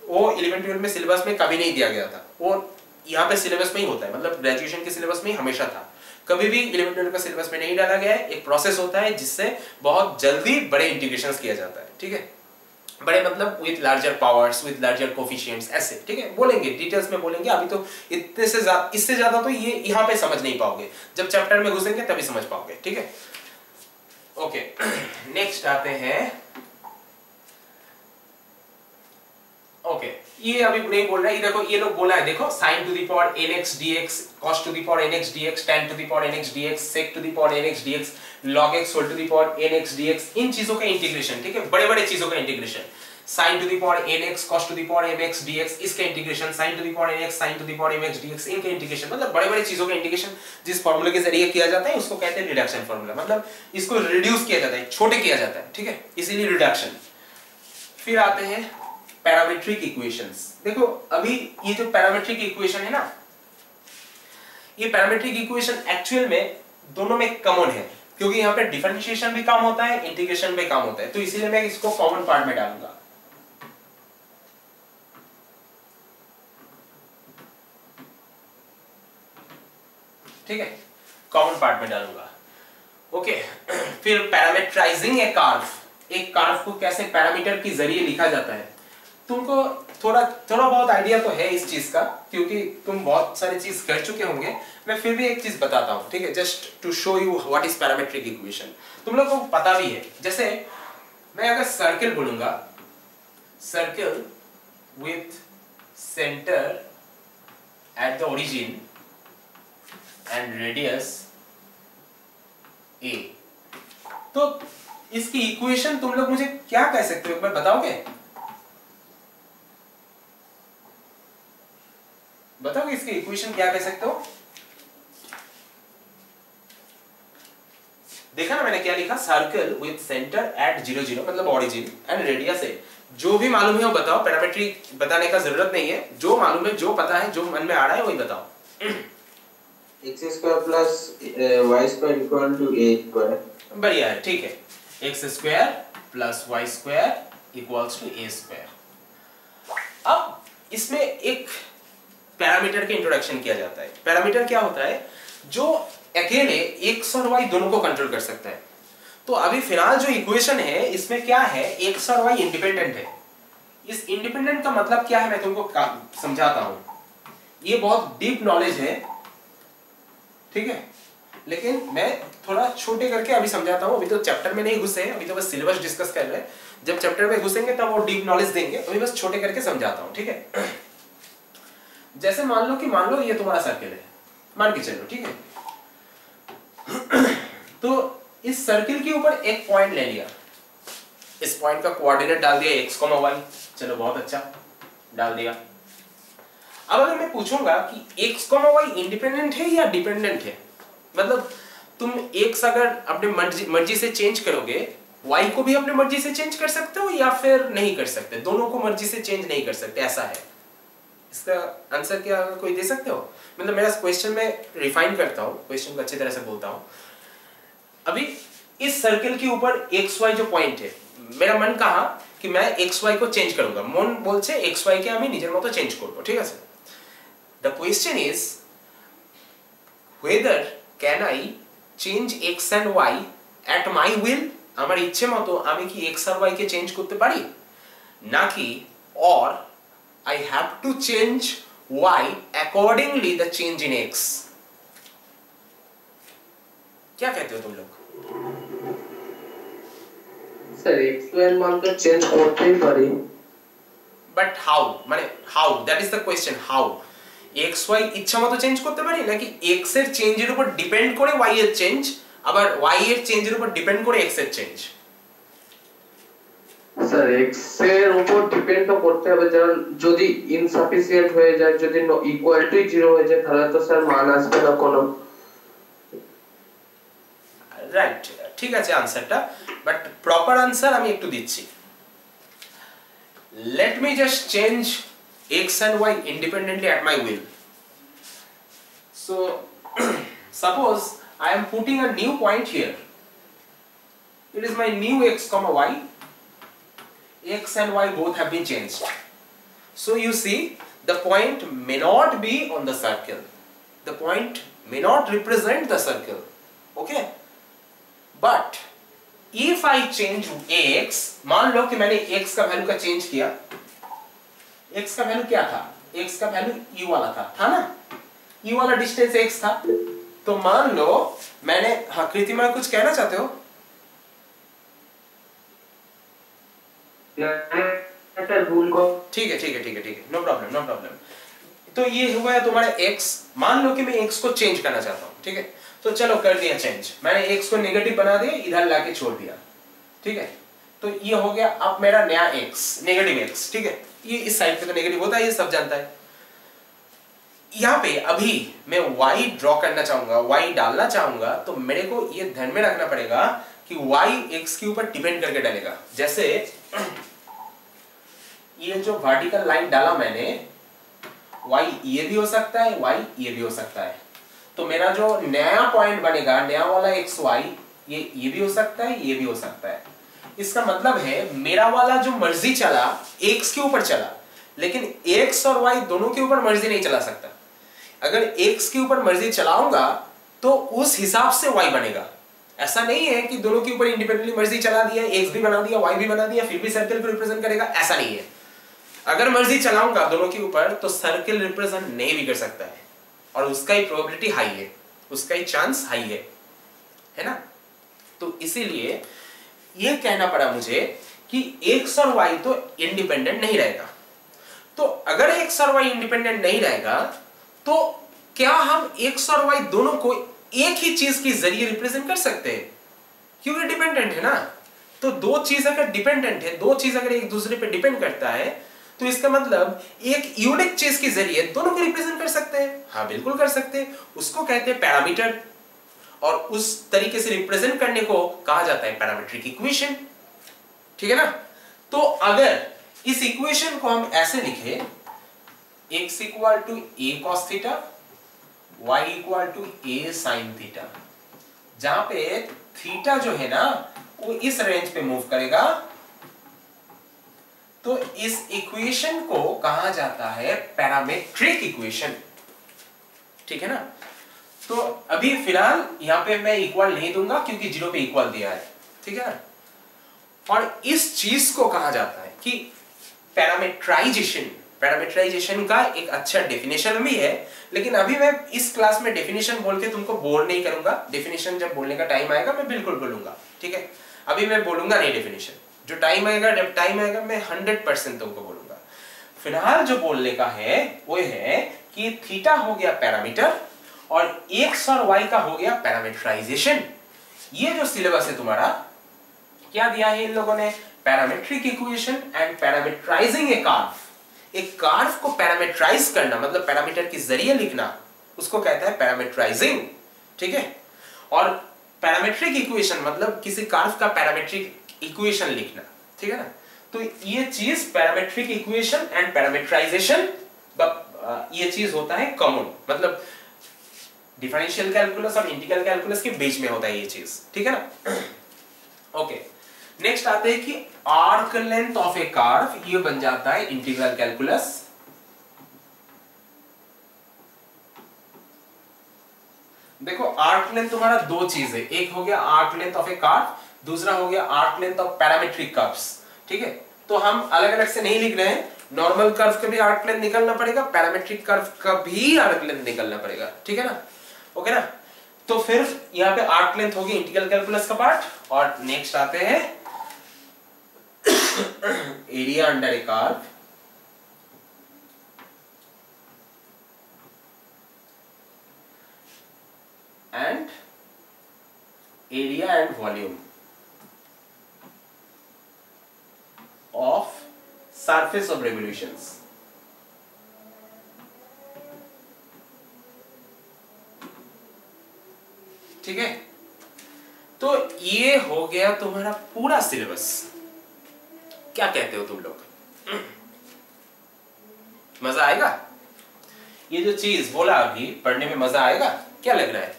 वो 11-12 में सिलेबस में कभी नहीं दिया गया था, वो यहाँ पे सिलेबस में ही होता है, मतलब ग्रेजुएशन के सिलेबस में ही हमेशा था, कभी भी 11-12 का सिलेबस में नहीं डाला गया है। एक प्रोसेस होता है जिससे बहुत जल्दी बड़े इंटीग्रेशन किया जाता है, ठीक है। बड़े मतलब with larger powers, with larger coefficients, ऐसे, ठीक है। बोलेंगे डिटेल्स में बोलेंगे, अभी तो इतने से ज्यादा, इससे ज्यादा तो ये यहाँ पे समझ नहीं पाओगे, जब चैप्टर में घुसेंगे तभी समझ पाओगे, ठीक है, ओके। नेक्स्ट आते हैं, ओके। ये अभी नहीं बोल रहा है, ये देखो, ये लोग बोला है देखो, sin to the power nx dx, cos to the power nx dx, tan to the power nx dx, sec to the power nx dx, log x whole to the power nx dx, इन चीजों का इंटीग्रेशन, ठीक है, बड़े बड़े चीजों का integration. sin to the power nx, cos to the power mx dx, इसका integration, sin to the power nx, sin to the power mx dx, इनका इंटीग्रेशन, मतलब बड़े बड़े चीजों का इंटीग्रेशन जिस फॉर्मूले के जरिए किया जाता है उसको कहते हैं रिडक्शन फॉर्मूला, मतलब इसको रिड्यूस किया जाता है, छोटे किया जाता है, ठीक है, इसीलिए रिडक्शन। फिर आते हैं पैरामीट्रिक इक्वेशंस। देखो अभी ये जो पैरामीट्रिक इक्वेशन है ना, ये पैरामीट्रिक इक्वेशन एक्चुअल में दोनों में कॉमन है, क्योंकि यहाँ पे डिफरेंशिएशन भी काम होता है, इंटीग्रेशन भी काम होता है, तो इसीलिए मैं इसको कॉमन पार्ट में डालूंगा, ठीक है, कॉमन पार्ट में डालूंगा, ओके। फिर पैरामीटराइजिंग ए कर्व, एक कर्व को कैसे पैरामीटर के जरिए लिखा जाता है, तुमको थोड़ा बहुत आइडिया तो है इस चीज का, क्योंकि तुम बहुत सारी चीज कर चुके होंगे। मैं फिर भी एक चीज बताता हूं, ठीक है, just to show you what is parametric equation. तुम लोग को पता भी है, जैसे मैं अगर सर्कल बोलूंगा, circle with centre at the origin and radius a, तो इसकी इक्वेशन तुम लोग मुझे क्या कह सकते हो, एक बार बताओगे? बताओगे इसकी इक्वेशन क्या कह सकते हो? देखा ना मैंने क्या लिखा, सर्कल विथ सेंटर एट 0 0, मतलब ओरिजिन एंड रेडियस है। जो भी मालूम है वो बताओ, पैरामीट्रिक बताने का जरूरत नहीं है, जो मालूम है, जो पता है, जो मन में आ रहा है वही बताओ। X square plus y square equal to a square. बढ़िया है, ठीक है। X square plus y square equals to a square. अब इसमें एक पैरामीटर के इंट्रोडक्शन किया जाता है। पैरामीटर क्या होता है? जो अकेले एक्स और वाई दोनों को कंट्रोल कर सकता है। तो अभी फिलहाल जो इक्वेशन है इसमें क्या है, एक्स और वाई इंडिपेंडेंट है। इस इंडिपेंडेंट का मतलब क्या है मैं तुमको समझाता हूं। ये बहुत डीप नॉलेज है, ठीक है, लेकिन मैं थोड़ा छोटे करके अभी समझाता हूं। अभी तो चैप्टर में नहीं घुसे, अभी तो बस सिलेबस डिस्कस कर रहे हैं। जब चैप्टर में घुसेंगे तब वो डीप नॉलेज देंगे। अभी बस छोटे करके समझाता हूं, ठीक है। जैसे मान लो ये तुम्हारा सर्किल है, मान के चलो, ठीक है। तो इस सर्किल के ऊपर एक पॉइंट ले लिया, इस पॉइंट का कोऑर्डिनेट डाल दिया x, y। चलो बहुत अच्छा, डाल दिया। अब अगर मैं पूछूंगा कि x, y इंडिपेंडेंट है या डिपेंडेंट है, मतलब तुम x अगर अपने मर्जी से चेंज करोगे, y को भी अपने मर्जी से चेंज कर सकते हो या फिर नहीं कर सकते, दोनों को मर्जी से चेंज नहीं कर सकते, ऐसा है। इसका आंसर क्या कोई दे सकते हो? मतलब मेरा क्वेश्चन में रिफाइन करता हूं, क्वेश्चन को अच्छी तरह से बोलता हूं। अभी इस सर्किल के ऊपर एक्स वाई जो पॉइंट है, मेरा मन कहा कि मैं एक्स वाई को चेंज करूंगा, मन बोलছে एक्स वाई के আমি নিজের মতো চেঞ্জ করব, ঠিক আছে। The question is whether can I change x and y at my will, আমার ইচ্ছে মতো আমি কি x আর y কে চেঞ্জ করতে পারি, নাকি or I have to change y accordingly the change in x। क्या कहते हो तुम लोग? सर एक्स वाई मान तो चेंज करते ही पारी, बट हाउ, মানে how, that is the question. How x y ইচ্ছা মতো চেঞ্জ করতে পারি, নাকি এক্স এর চেঞ্জের উপর ডিপেন্ড করে ওয়াই এর চেঞ্জ, আবার ওয়াই এর চেঞ্জের উপর ডিপেন্ড করে এক্স এর চেঞ্জ? স্যার এক্স এর উপর ডিপেন্ড তো করতে হবে, যেমন যদি ইনসাফিসিয়েন্ট হয়ে যায়, যদি ইকুয়াল টু 0 হয়ে যায়, তাহলে তো স্যার মান আসবে না কোনো। রাইট, ঠিক আছে আনসারটা, বাট প্রপার আনসার আমি একটু দিচ্ছি। Let me just change x and y independently at my will. So suppose I am putting a new point here. It is my new x comma y. X and y both have been changed. So you see, the point may not be on the circle. The point may not represent the circle. Okay? But if I change x, मान लो कि मैंने x का वैल्यू का चेंज किया। x का वैल्यू क्या था? x का वैल्यू u वाला था ना? u वाला डिस्टेंस x था। तो मान लो मैंने, हाँ कृतिमा कुछ कहना चाहते हो? ठीक है, नो प्रॉब्लम। तो ये हुआ है तुम्हारा x। मान लो कि मैं x को चेंज करना चाहता हूँ, ठीक है, तो चलो कर दिया चेंज। मैंने x को नेगेटिव बना दिया, इधर लाके छोड़ दिया, ठीक है। तो ये हो गया अब मेरा नया x, नेगेटिव x, ठीक है। ये इस साइड पे तो नेगेटिव होता है, ये सब जानता है। यहाँ पे अभी मैं y ड्रॉ करना चाहूंगा, y डालना चाहूंगा, तो मेरे को ये ध्यान में रखना पड़ेगा कि y x के ऊपर डिपेंड करके डालेगा। जैसे ये जो वर्टिकल लाइन डाला मैंने, y ये भी हो सकता है, y ये भी हो सकता है। तो मेरा जो नया पॉइंट बनेगा, नया वाला एक्स वाई, ये भी हो सकता है, ये भी हो सकता है। इसका मतलब है मेरा वाला जो मर्जी चला एक्स के ऊपर चला, लेकिन एक्स और वाई दोनों के ऊपर मर्जी नहीं चला सकता। अगर एक्स के ऊपर मर्जी चलाऊंगा तो उस हिसाब से वाई बनेगा। ऐसा नहीं है कि दोनों के ऊपर इंडिपेंडेंटली मर्जी चला दिया, एक्स भी बना दिया, वाई भी बना दिया, फिर भी सर्कल को रिप्रेजेंट करेगा, ऐसा नहीं है। अगर मर्जी चलाऊंगा दोनों के ऊपर तो सर्कल रिप्रेजेंट नहीं भी कर सकता है, और उसका ही प्रोबेबिलिटी हाई है, उसका ही चांस हाई है ना। तो इसीलिए ये कहना पड़ा मुझे कि x और y तो इंडिपेंडेंट नहीं रहेगा। तो अगर x और y इंडिपेंडेंट नहीं रहेगा तो क्या हम x और y दोनों को एक ही चीज के जरिए रिप्रेजेंट कर सकते हैं? क्योंकि डिपेंडेंट है ना। तो दो चीज अगर डिपेंडेंट है, दो चीज अगर एक दूसरे पे डिपेंड करता है, तो इसका मतलब एक यूनिक चीज के जरिए दोनों को रिप्रेजेंट कर सकते हैं। हाँ बिल्कुल कर सकते हैं, उसको कहते हैं पैरामीटर, और उस तरीके से रिप्रेजेंट करने को कहा जाता है पैरामीट्रिक इक्वेशन, ठीक है ना। तो अगर इस इक्वेशन को हम ऐसे लिखे, x equal to a cos theta y equal to a sin theta, जहां पे थीटा जो है ना वो इस रेंज पे मूव करेगा, तो इस इक्वेशन को कहा जाता है पैरामेट्रिक इक्वेशन। ठीक है ना। तो अभी फिलहाल यहां पे मैं इक्वल नहीं दूंगा क्योंकि जीरो पे इक्वल दिया है। ठीक है ना। और इस चीज को कहा जाता है कि पैरामेट्राइजेशन। पैरामेट्राइजेशन का एक अच्छा डेफिनेशन भी है, लेकिन अभी मैं इस क्लास में डेफिनेशन बोल के तुमको बोर नहीं करूंगा। डेफिनेशन जब बोलने का टाइम आएगा मैं बिल्कुल बोलूंगा। ठीक है। अभी मैं बोलूंगा नहीं डेफिनेशन, जो टाइम आएगा, जब टाइम आएगा मैं 100% तुमको बोलूंगा। फिलहाल जो बोलने का है वो है कि थीटा हो गया पैरामीटर और एक्स और वाई का हो गया पैरामेट्राइजेशन। ये जो सिलेबस है तुम्हारा, क्या दिया है इन लोगों ने? Parametric equation and parametrizing a curve. एक कर्व को पैरामेट्राइज करना मतलब पैरामीटर के जरिए लिखना, उसको कहता है पैरामेट्राइजिंग। ठीक है। और पैरामेट्रिक इक्वेशन मतलब किसी कर्व का पैरामेट्रिक इक्वेशन लिखना। ठीक है ना। तो ये चीज पैरामेट्रिक इक्वेशन एंड पैरामेट्राइजेशन, ये चीज होता है कॉमन, मतलब डिफरेंशियल कैलकुलस और इंटीग्रल कैलकुलस के बीच में होता है ये चीज। ठीक है ना। ओके, नेक्स्ट आते हैं कि arc length of A curve, ये बन जाता है इंटीग्रल कैलकुलस। देखो आर्क लेंथ तुम्हारा दो चीज है, एक हो गया arc length of A curve, दूसरा हो गया arc length of parametric curves. ठीक है। तो हम अलग अलग से नहीं लिख रहे हैं, नॉर्मल कर्व का भी आर्क लेंथ निकलना पड़ेगा, पैरामेट्रिक कर्व का भी आर्क लेंथ निकलना पड़ेगा। ठीक है ना। ओके ना। तो फिर यहां पे आर्क लेंथ होगी इंटीग्रल कैलकुलस का पार्ट। और नेक्स्ट आते हैं area under A curve and area and volume of surface of revolutions. ठीक है। तो ये हो गया तुम्हारा पूरा सिलेबस। क्या कहते हो तुम लोग? मजा आएगा? ये जो चीज बोला अभी पढ़ने में मजा आएगा? क्या लग रहा है?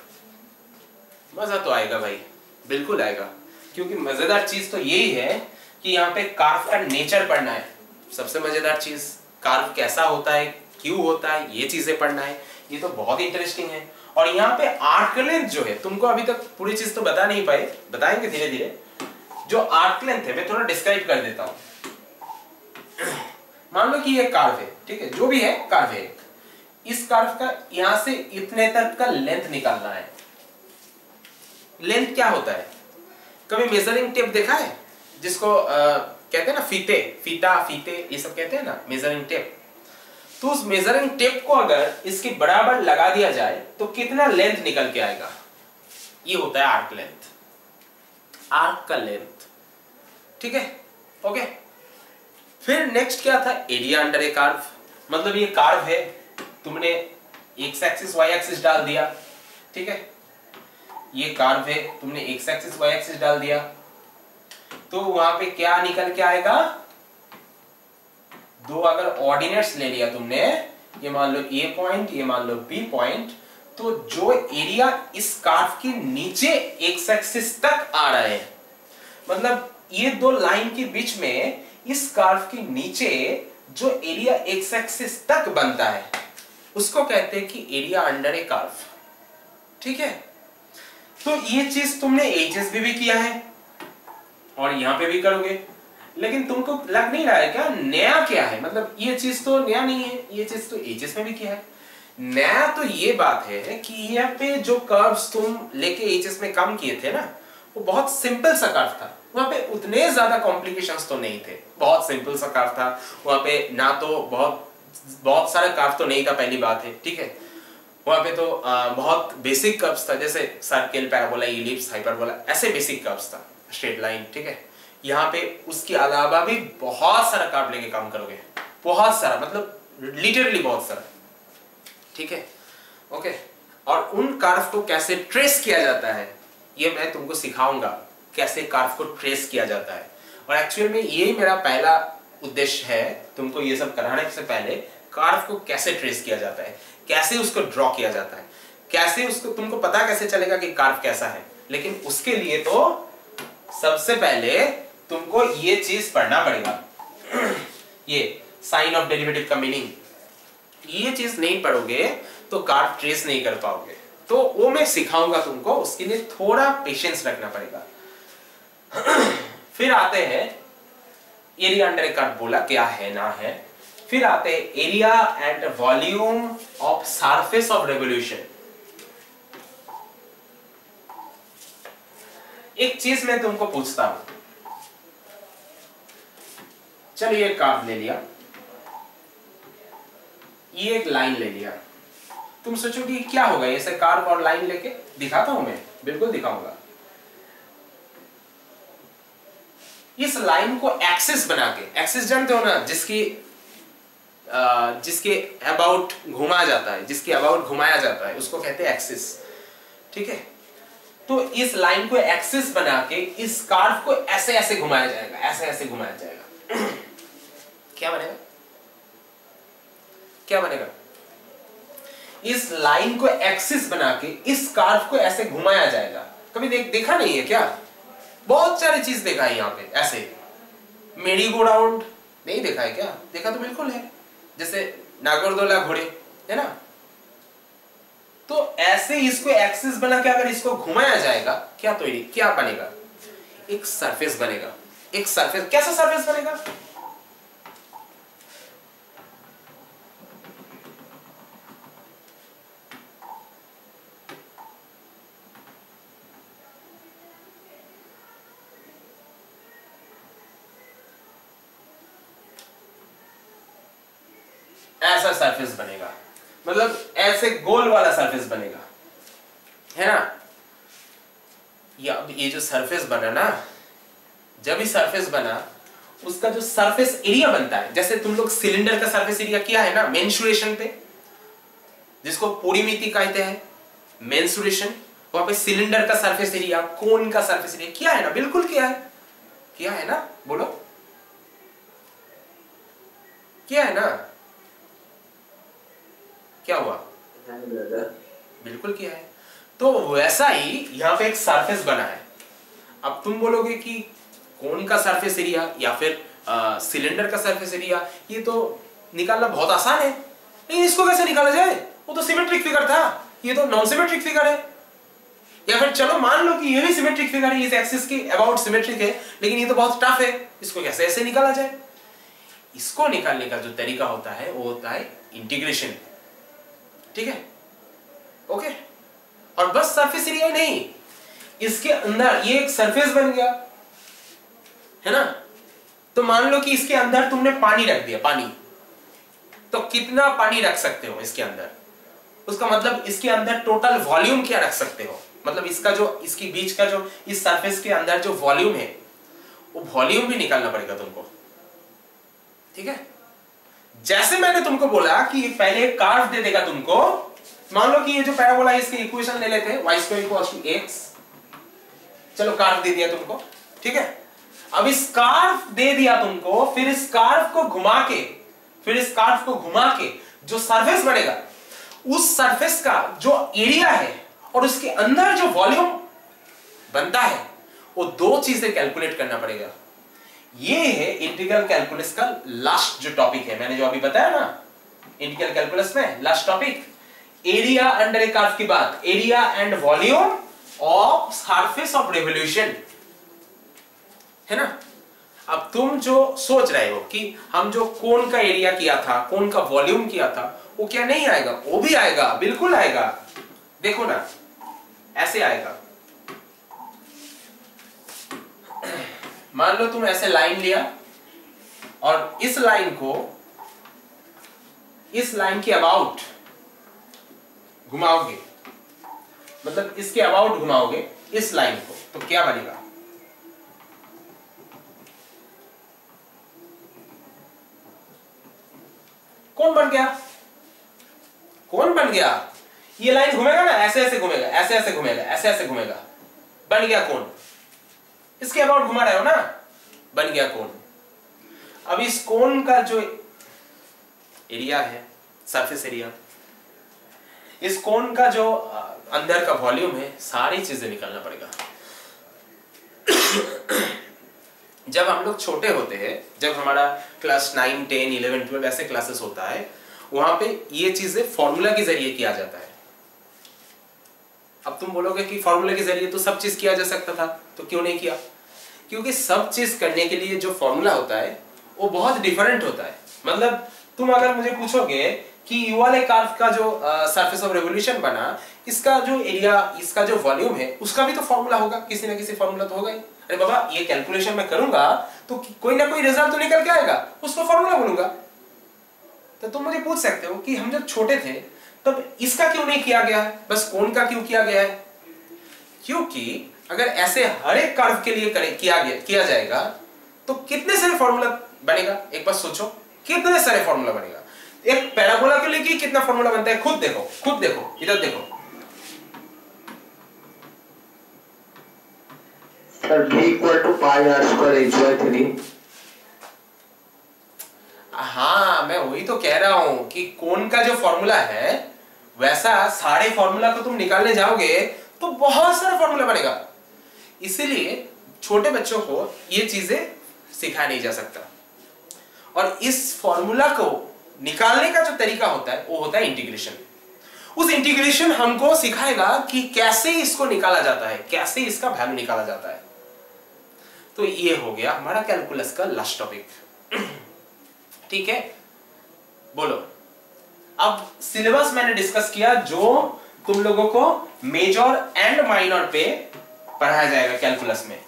मजा तो आएगा भाई, बिल्कुल आएगा, क्योंकि मजेदार चीज तो यही है कि यहाँ पे कर्व का नेचर पढ़ना है। सबसे मजेदार चीज कर्व कैसा होता है, क्यों होता है, ये चीजें पढ़ना है। ये तो बहुत इंटरेस्टिंग है। और यहाँ पे आर्क लेंथ जो है, तुमको अभी तक पूरी चीज तो बता नहीं पाए, बताएंगे धीरे धीरे। जो आर्क लेंथ है मैं थोड़ा डिस्क्राइब कर देता हूं। मान लो कि ये कर्व है, ठीक है, जो भी है कर्व है। इस कर्व का यहां से इतने तक का लेंथ निकालना है। लेंथ क्या होता है? कभी मेजरिंग टेप देखा है, जिसको कहते हैं ना फीते, फीते ये सब कहते हैं ना, मेजरिंग टेप। तो उस मेजरिंग टेप को अगर इसके बराबर लगा दिया जाए तो कितना लेंथ निकल के आएगा? ये होता है आर्क लेंथ, आर्क का लेंथ। ठीक है। ओके। फिर नेक्स्ट क्या था? एरिया अंडर ए कर्व। मतलब ये कर्व है, तुमने एक्स एक्सिस वाई एक्सिस डाल दिया। ठीक है। ये कर्व है, तुमने एक्स एक्सिस वाई एक्सिस डाल दिया, तो वहां पे क्या निकल के आएगा? दो अगर ऑर्डिनेट्स ले लिया तुमने, ये मान लो ए पॉइंट, ये मान लो बी पॉइंट, तो जो एरिया इस कर्व के नीचे एक्स एक्सिस तक आ रहा है, मतलब ये दो लाइन के बीच में इस कर्व के नीचे जो एरिया एक्स एक्सिस तक बनता है, उसको कहते हैं कि एरिया अंडर ए कर्व। ठीक है। तो ये चीज तुमने एचएस भी किया है और यहां पे भी करोगे, लेकिन तुमको लग नहीं रहा है क्या नया क्या है? मतलब ये चीज तो नया नहीं है, ये चीज तो एचएस में भी किया है। नया तो ये बात है कि यहाँ पे जो कर्व्स तुम लेके एचएस में काम किए थे ना, वो बहुत सिंपल सा कर्व था। वहां पे उतने ज्यादा कॉम्प्लिकेशंस तो नहीं थे, बहुत सिंपल सा कर्व था। वहां पे ना तो बहुत सारा कर्व तो नहीं था, पहली बात है। ठीक है। वहां पे तो बहुत बेसिक कर्व्स था, जैसे सर्कल, पैराबोला, इलिप्स, हाइपरबोला, ऐसे बेसिक कर्व्स था, स्ट्रेट लाइन। ठीक है। यहाँ पे उसके अलावा भी बहुत सारा कर्व लेके काम करोगे, बहुत सारा, मतलब लिटरली बहुत सारा। ठीक है। ओके। और उन कर्व को कैसे ट्रेस किया जाता है ये मैं तुमको सिखाऊंगा, कैसे कर्व को ट्रेस किया जाता है। और एक्चुअल में यही मेरा पहला उद्देश्य है, तुमको ये सब कराने से पहले कर्व को कैसे ट्रेस किया जाता है, कैसे उसको ड्रॉ किया जाता है, कैसे उसको तुमको पता कैसे चलेगा कि कर्व कैसा है? लेकिन उसके लिए तो सबसे पहले तुमको ये चीज पढ़ना पड़ेगा, ये साइन ऑफ डेरिवेटिव का मीनिंग। ये चीज नहीं पढ़ोगे तो कर्व ट्रेस नहीं कर पाओगे। तो वो मैं सिखाऊंगा तुमको, उसके लिए थोड़ा पेशेंस रखना पड़ेगा। फिर आते हैं एरिया अंडर ए कर्व, बोला क्या है ना है। फिर आते हैं area and volume of surface of revolution. एक चीज मैं तुमको पूछता हूं, चलो ये कर्व ले लिया, ये एक लाइन ले लिया, तुम सोचो कि क्या होगा ऐसे कर्व और लाइन लेके? दिखाता हूं मैं, बिल्कुल दिखाऊंगा। इस लाइन को एक्सिस बना के, एक्सिस जानते हो ना, जिसके अबाउट घुमा जाता है, जिसके अबाउट घुमाया जाता है, उसको कहते हैं एक्सिस। ठीक है, तो इस लाइन को एक्सिस बना के इस कर्व को ऐसे ऐसे घुमाया जाएगा, ऐसे ऐसे घुमाया जाएगा। क्या बनेगा? क्या बनेगा? इस लाइन को एक्सिस बना के इस कर्व को ऐसे घुमाया जाएगा। कभी देखा नहीं है क्या? बहुत सारी चीज देखा है यहाँ पे, ऐसे मेरी गो राउंड नहीं देखा है क्या? देखा तो बिल्कुल है, जैसे नागरदोला घोड़े है ना। तो ऐसे इसको एक्सिस बना के अगर इसको घुमाया जाएगा, क्या बनेगा? एक सरफेस बनेगा। एक सरफेस, कैसा सरफेस बनेगा? ऐसा सरफेस बनेगा, मतलब ऐसे गोल वाला सरफेस बनेगा, है ना। ये जो सरफेस बना ना, जब ये सरफेस बना, उसका जो सरफेस एरिया बनता है, जैसे तुम लोग सिलेंडर का सरफेस एरिया किया है ना मेंसुरेशन पे, जिसको परिमिति कहते हैं, मेंसुरेशन, वहां पे सिलेंडर का सरफेस एरिया, कोन का सरफेस एरिया किया है ना? बिल्कुल किया है ना? बोलो, किया है ना? क्या हुआ? बिल्कुल किया है। तो वैसा ही यहां पे एक सरफेस बना है। अब तुम बोलोगे कि कोन का सरफेस एरिया या फिर सिलेंडर का सरफेस एरिया, ये तो निकालना बहुत आसान है, लेकिन इसको कैसे निकाला जाए? वो तो सिमेट्रिक फिगर था, ये तो नॉन सिमेट्रिक फिगर है। या फिर चलो मान लो कि ये भी सिमेट्रिक फिगर है, इस एक्सिस के अबाउट सिमेट्रिक है, लेकिन ये तो बहुत टफ है, इसको कैसे ऐसे निकाला जाए? इसको निकालने का जो तरीका होता है वो होता है इंटीग्रेशन। ठीक है, ओके। और बस सरफेस एरिया ही नहीं, इसके अंदर ये एक सरफेस बन गया, है ना। तो मान लो कि इसके अंदर तुमने पानी रख दिया, पानी, तो कितना पानी रख सकते हो इसके अंदर? उसका मतलब इसके अंदर टोटल वॉल्यूम क्या रख सकते हो? मतलब इसका जो, इसके बीच का जो, इस सरफेस के अंदर जो वॉल्यूम है, वो वॉल्यूम भी निकालना पड़ेगा तुमको। ठीक है, जैसे मैंने तुमको बोला कि पहले कर्व दे देगा तुमको। मान लो कि ये जो पैराबोला है, इसकी इक्वेशन ले लेते हैं, y² = x। चलो कर्व दे दिया तुमको, ठीक है। अब इस कर्व दे दिया तुमको, फिर इस कर्व को घुमा के जो सरफेस बनेगा, उस सरफेस का जो एरिया है और उसके अंदर जो वॉल्यूम बनता है, वो दो चीजें कैलकुलेट करना पड़ेगा। ये है इंटीग्रल कैलकुलस का लास्ट जो टॉपिक है, मैंने जो अभी बताया ना इंटीग्रल कैलकुलस में लास्ट टॉपिक, एरिया अंडर ए कर्व की बात, area and volume of surface of revolution, है ना। अब तुम जो सोच रहे हो कि हम जो कोन का एरिया किया था, कोन का वॉल्यूम किया था, वो क्या नहीं आएगा? वो भी आएगा, बिल्कुल आएगा। देखो ना, ऐसे आएगा। मान लो तुम ऐसे लाइन लिया और इस लाइन को, इस लाइन के अबाउट घुमाओगे, मतलब इसके अबाउट घुमाओगे इस लाइन को, तो क्या बनेगा? कौन बन गया? कौन बन गया? ये लाइन घूमेगा ना, ऐसे ऐसे घूमेगा, ऐसे ऐसे घूमेगा, ऐसे ऐसे घूमेगा, बन गया कौन? इसके अबाउट घुमा रहे हो ना, बन गया कौन। अब इस कोन का जो एरिया है, सरफेस एरिया, इस कोन का जो अंदर का वॉल्यूम है, सारी चीजें निकालना पड़ेगा। जब हम लोग छोटे होते हैं, जब हमारा क्लास 9, 10, 11, 12 ऐसे क्लासेस होता है, वहां पे ये चीजें फॉर्मूला के जरिए किया जाता है। अब तुम बोलोगे कि फॉर्मूला के जरिए तो सब चीज किया जा सकता था, तो क्यों नहीं किया? क्योंकि सब चीज करने के लिए जो फॉर्मूला होता है वो बहुत डिफरेंट होता है। मतलब तुम अगर मुझे पूछोगे कि यू वाले कर्व का जो सरफेस ऑफ रेवोल्यूशन बना, इसका जो एरिया, इसका जो वॉल्यूम है, उसका भी तो फॉर्मूला होगा, किसी ना किसी फॉर्मूला तो होगा ही। अरे बाबा, ये कैलकुलेशन मैं करूंगा तो कोई ना कोई रिजल्ट तो निकल के आएगा, उसको फॉर्मूला बोलूंगा। तो तुम मुझे पूछ सकते हो कि हम जब छोटे थे तब इसका क्यों नहीं किया गया है, बस कोन का क्यों किया गया है? क्योंकि अगर ऐसे हर एक कर्व के लिए किया जाएगा तो कितने सारे फॉर्मूला बनेगा? एक बार सोचो, कितने सारे फॉर्मूला बनेगा। एक पैराबोला के लिए कितना फॉर्मूला बनता है, खुद देखो, इधर देखो। Sir b = πr² h/3। हाँ, मैं वही तो कह रहा हूं कि कोन का जो फॉर्मूला है, वैसा सारे फॉर्मूला को तुम निकालने जाओगे तो बहुत सारा फॉर्मूला बनेगा। इसीलिए छोटे बच्चों को ये चीजें सिखाया नहीं जा सकता। और इस फॉर्मूला को निकालने का जो तरीका होता है वो होता है इंटीग्रेशन। उस इंटीग्रेशन हमको सिखाएगा कि कैसे इसको निकाला जाता है, कैसे इसका वैल्यू निकाला जाता है। तो ये हो गया हमारा कैलकुलस का लास्ट टॉपिक। ठीक है, बोलो। अब सिलेबस मैंने डिस्कस किया जो तुम लोगों को मेजर एंड माइनर पे पढ़ाया जाएगा कैलकुलस में।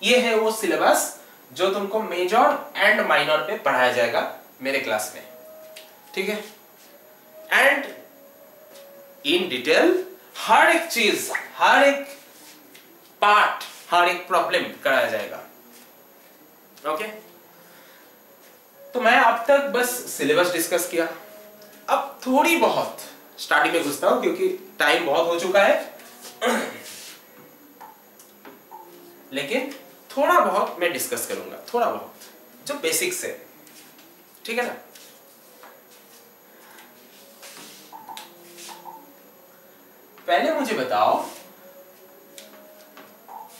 ये है वो सिलेबस जो तुमको मेजर एंड माइनर पे पढ़ाया जाएगा मेरे क्लास में। ठीक है, एंड इन डिटेल हर एक चीज, हर एक पार्ट, हर एक प्रॉब्लम कराया जाएगा। ओके, तो मैं अब तक बस सिलेबस डिस्कस किया। अब थोड़ी बहुत स्टार्टिंग में घुसता हूं क्योंकि टाइम बहुत हो चुका है, लेकिन थोड़ा बहुत मैं डिस्कस करूंगा, थोड़ा बहुत जो बेसिक्स है। ठीक है ना? पहले मुझे बताओ,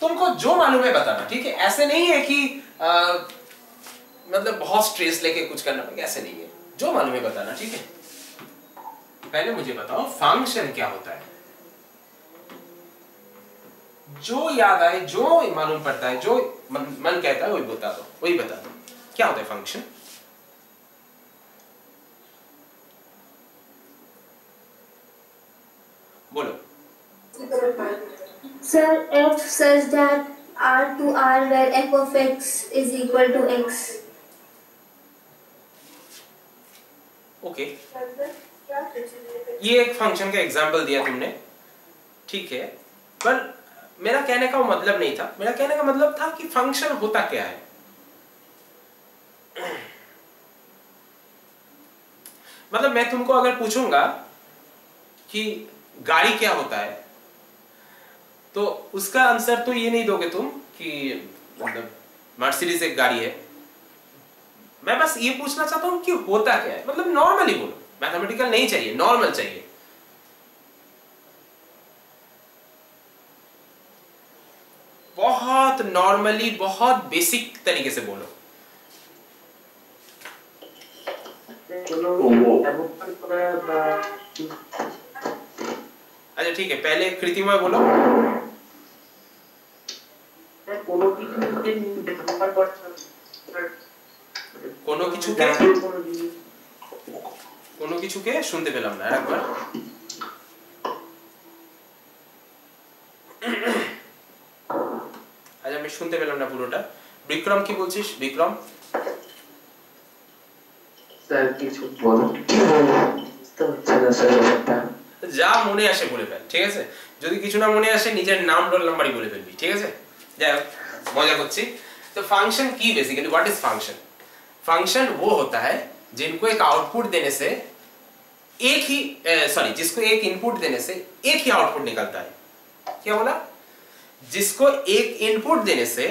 तुमको जो मालूम है बताना। ठीक है, ऐसे नहीं है कि मतलब बहुत स्ट्रेस लेके कुछ करना पड़ेगा, ऐसे नहीं है। जो मालूम है बताना। ठीक है, पहले मुझे बताओ फंक्शन क्या होता है। जो याद आए, जो मालूम पड़ता है, जो मन कहता है वही बता दो, क्या होता है फंक्शन। बोलो। Sir, f such that R to R where f of x is equal to x. Okay, ये एक फंक्शन का एग्जांपल दिया तुमने। ठीक है, पर मेरा कहने का वो मतलब नहीं था। मेरा कहने का मतलब था कि फंक्शन होता क्या है। मतलब मैं तुमको अगर पूछूंगा कि गाड़ी क्या होता है, तो उसका आंसर तो ये नहीं दोगे तुम कि मतलब मर्सिडीज एक गाड़ी है। मैं बस ये पूछना चाहता हूं कि होता क्या है। मतलब नॉर्मली बोलो, मैथमेटिकल नहीं चाहिए, नॉर्मल चाहिए। बहुत नॉर्मली, बहुत बेसिक तरीके से बोलो। अच्छा ठीक है, पहले कृतिमय बोलो। কোনো কিছুকে শুনতে পেলাম না, আরেকবার। আজ আমি শুনতে পেলাম না পুরোটা। বিক্রম কি বলছিস? বিক্রম স্যার কিছু বলো, কি বলো তো হচ্ছে না স্যার ব্যাপারটা। যা মনে আসে বলে ফেল, ঠিক আছে? যদি কিছু না মনে আসে নিজের নাম রোল নাম্বারই বলে ফেলবি, ঠিক আছে? যাই হোক, मजा করছি। तो फंक्शन की basically what is function? Function वो होता है जिनको एक आउटपुट देने से एक ही जिसको एक इनपुट देने से एक ही आउटपुट निकलता है। क्या बोला? जिसको एक इनपुट देने से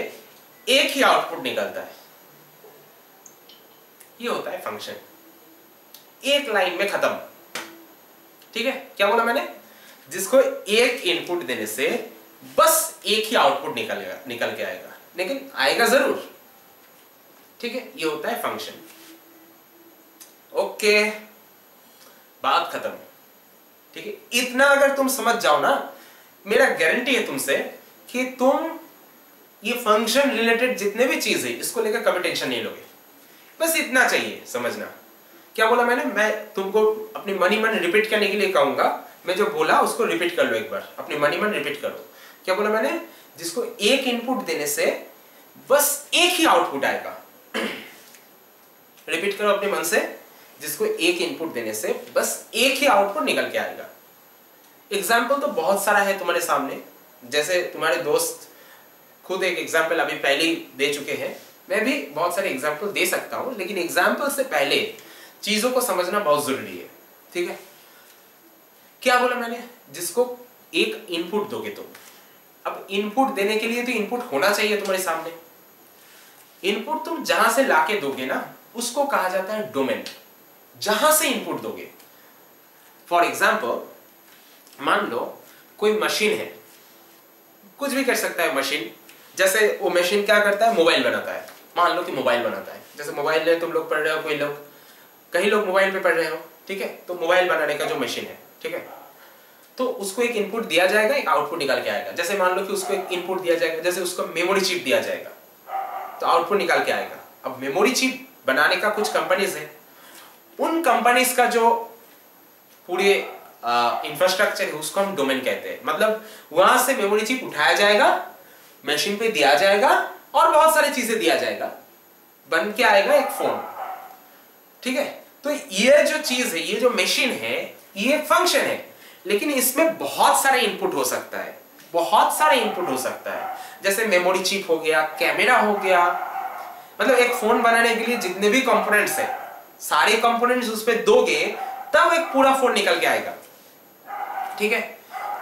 एक ही आउटपुट निकलता है, ये होता है फंक्शन। एक लाइन में खत्म। ठीक है, क्या बोला मैंने, जिसको एक इनपुट देने से बस एक ही आउटपुट निकल के आएगा, लेकिन आएगा जरूर। ठीक है, ये होता है फंक्शन। ओके, बात खत्म। ठीक है, इतना अगर तुम समझ जाओ ना, मेरा गारंटी है तुमसे कि तुम ये फंक्शन रिलेटेड जितने भी चीज है इसको लेकर कभी टेंशन नहीं लोगे। बस इतना चाहिए समझना। क्या बोला मैंने, मैं तुमको अपनी मन रिपीट करने के लिए कहूंगा, मैं जो बोला उसको रिपीट कर लो एक बार, अपनी मन रिपीट करो। क्या बोला मैंने, जिसको एक इनपुट देने से बस एक ही आउटपुट आएगा। रिपीट करो अपने मन से, जिसको एक इनपुट देने से बस एक ही आउटपुट निकल के आएगा। एग्जाम्पल तो बहुत सारा है तुम्हारे सामने, जैसे तुम्हारे दोस्त खुद एक एग्जाम्पल अभी पहले ही दे चुके हैं, मैं भी बहुत सारे एग्जाम्पल दे सकता हूं, लेकिन एग्जाम्पल से पहले चीजों को समझना बहुत जरूरी है। ठीक है, क्या बोला मैंने, जिसको एक इनपुट दोगे तुम। अब इनपुट देने के लिए तो इनपुट होना चाहिए तुम्हारे सामने। इनपुट तुम जहां से लाके दोगे ना, उसको कहा जाता है डोमेन, जहां से इनपुट दोगे। फॉर एग्जाम्पल, मान लो कोई मशीन है, कुछ भी कर सकता है मशीन, जैसे वो मशीन क्या करता है, मोबाइल बनाता है। मान लो कि मोबाइल बनाता है, जैसे मोबाइल में तुम लोग पढ़ रहे हो, कोई लोग, कई लोग मोबाइल पे पढ़ रहे हो। ठीक है, तो मोबाइल बनाने का जो मशीन है, ठीक है, तो उसको एक इनपुट दिया जाएगा, एक आउटपुट निकाल के आएगा। जैसे मान लो कि उसको एक इनपुट दिया जाएगा, जैसे उसको मेमोरी चिप दिया जाएगा, तो आउटपुट निकाल के आएगा। अब मेमोरी चिप बनाने का कुछ कंपनीज है, उन कंपनीज का जो पूरे इंफ्रास्ट्रक्चर है उसको हम डोमेन कहते हैं। मतलब वहां से मेमोरी चिप उठाया जाएगा, मशीन पे दिया जाएगा और बहुत सारी चीजें दिया जाएगा, बन के आएगा एक फोन। ठीक है, तो ये जो चीज है, ये जो मशीन है, ये एक फंक्शन है, लेकिन इसमें बहुत सारे इनपुट हो सकता है, बहुत सारे इनपुट हो सकता है। जैसे मेमोरी चिप हो गया, कैमरा हो गया, मतलब एक फोन बनाने के लिए जितने भी कंपोनेंट्स है, सारे कंपोनेंट्स उस पे दोगे तब एक पूरा फोन निकल के आएगा। ठीक है,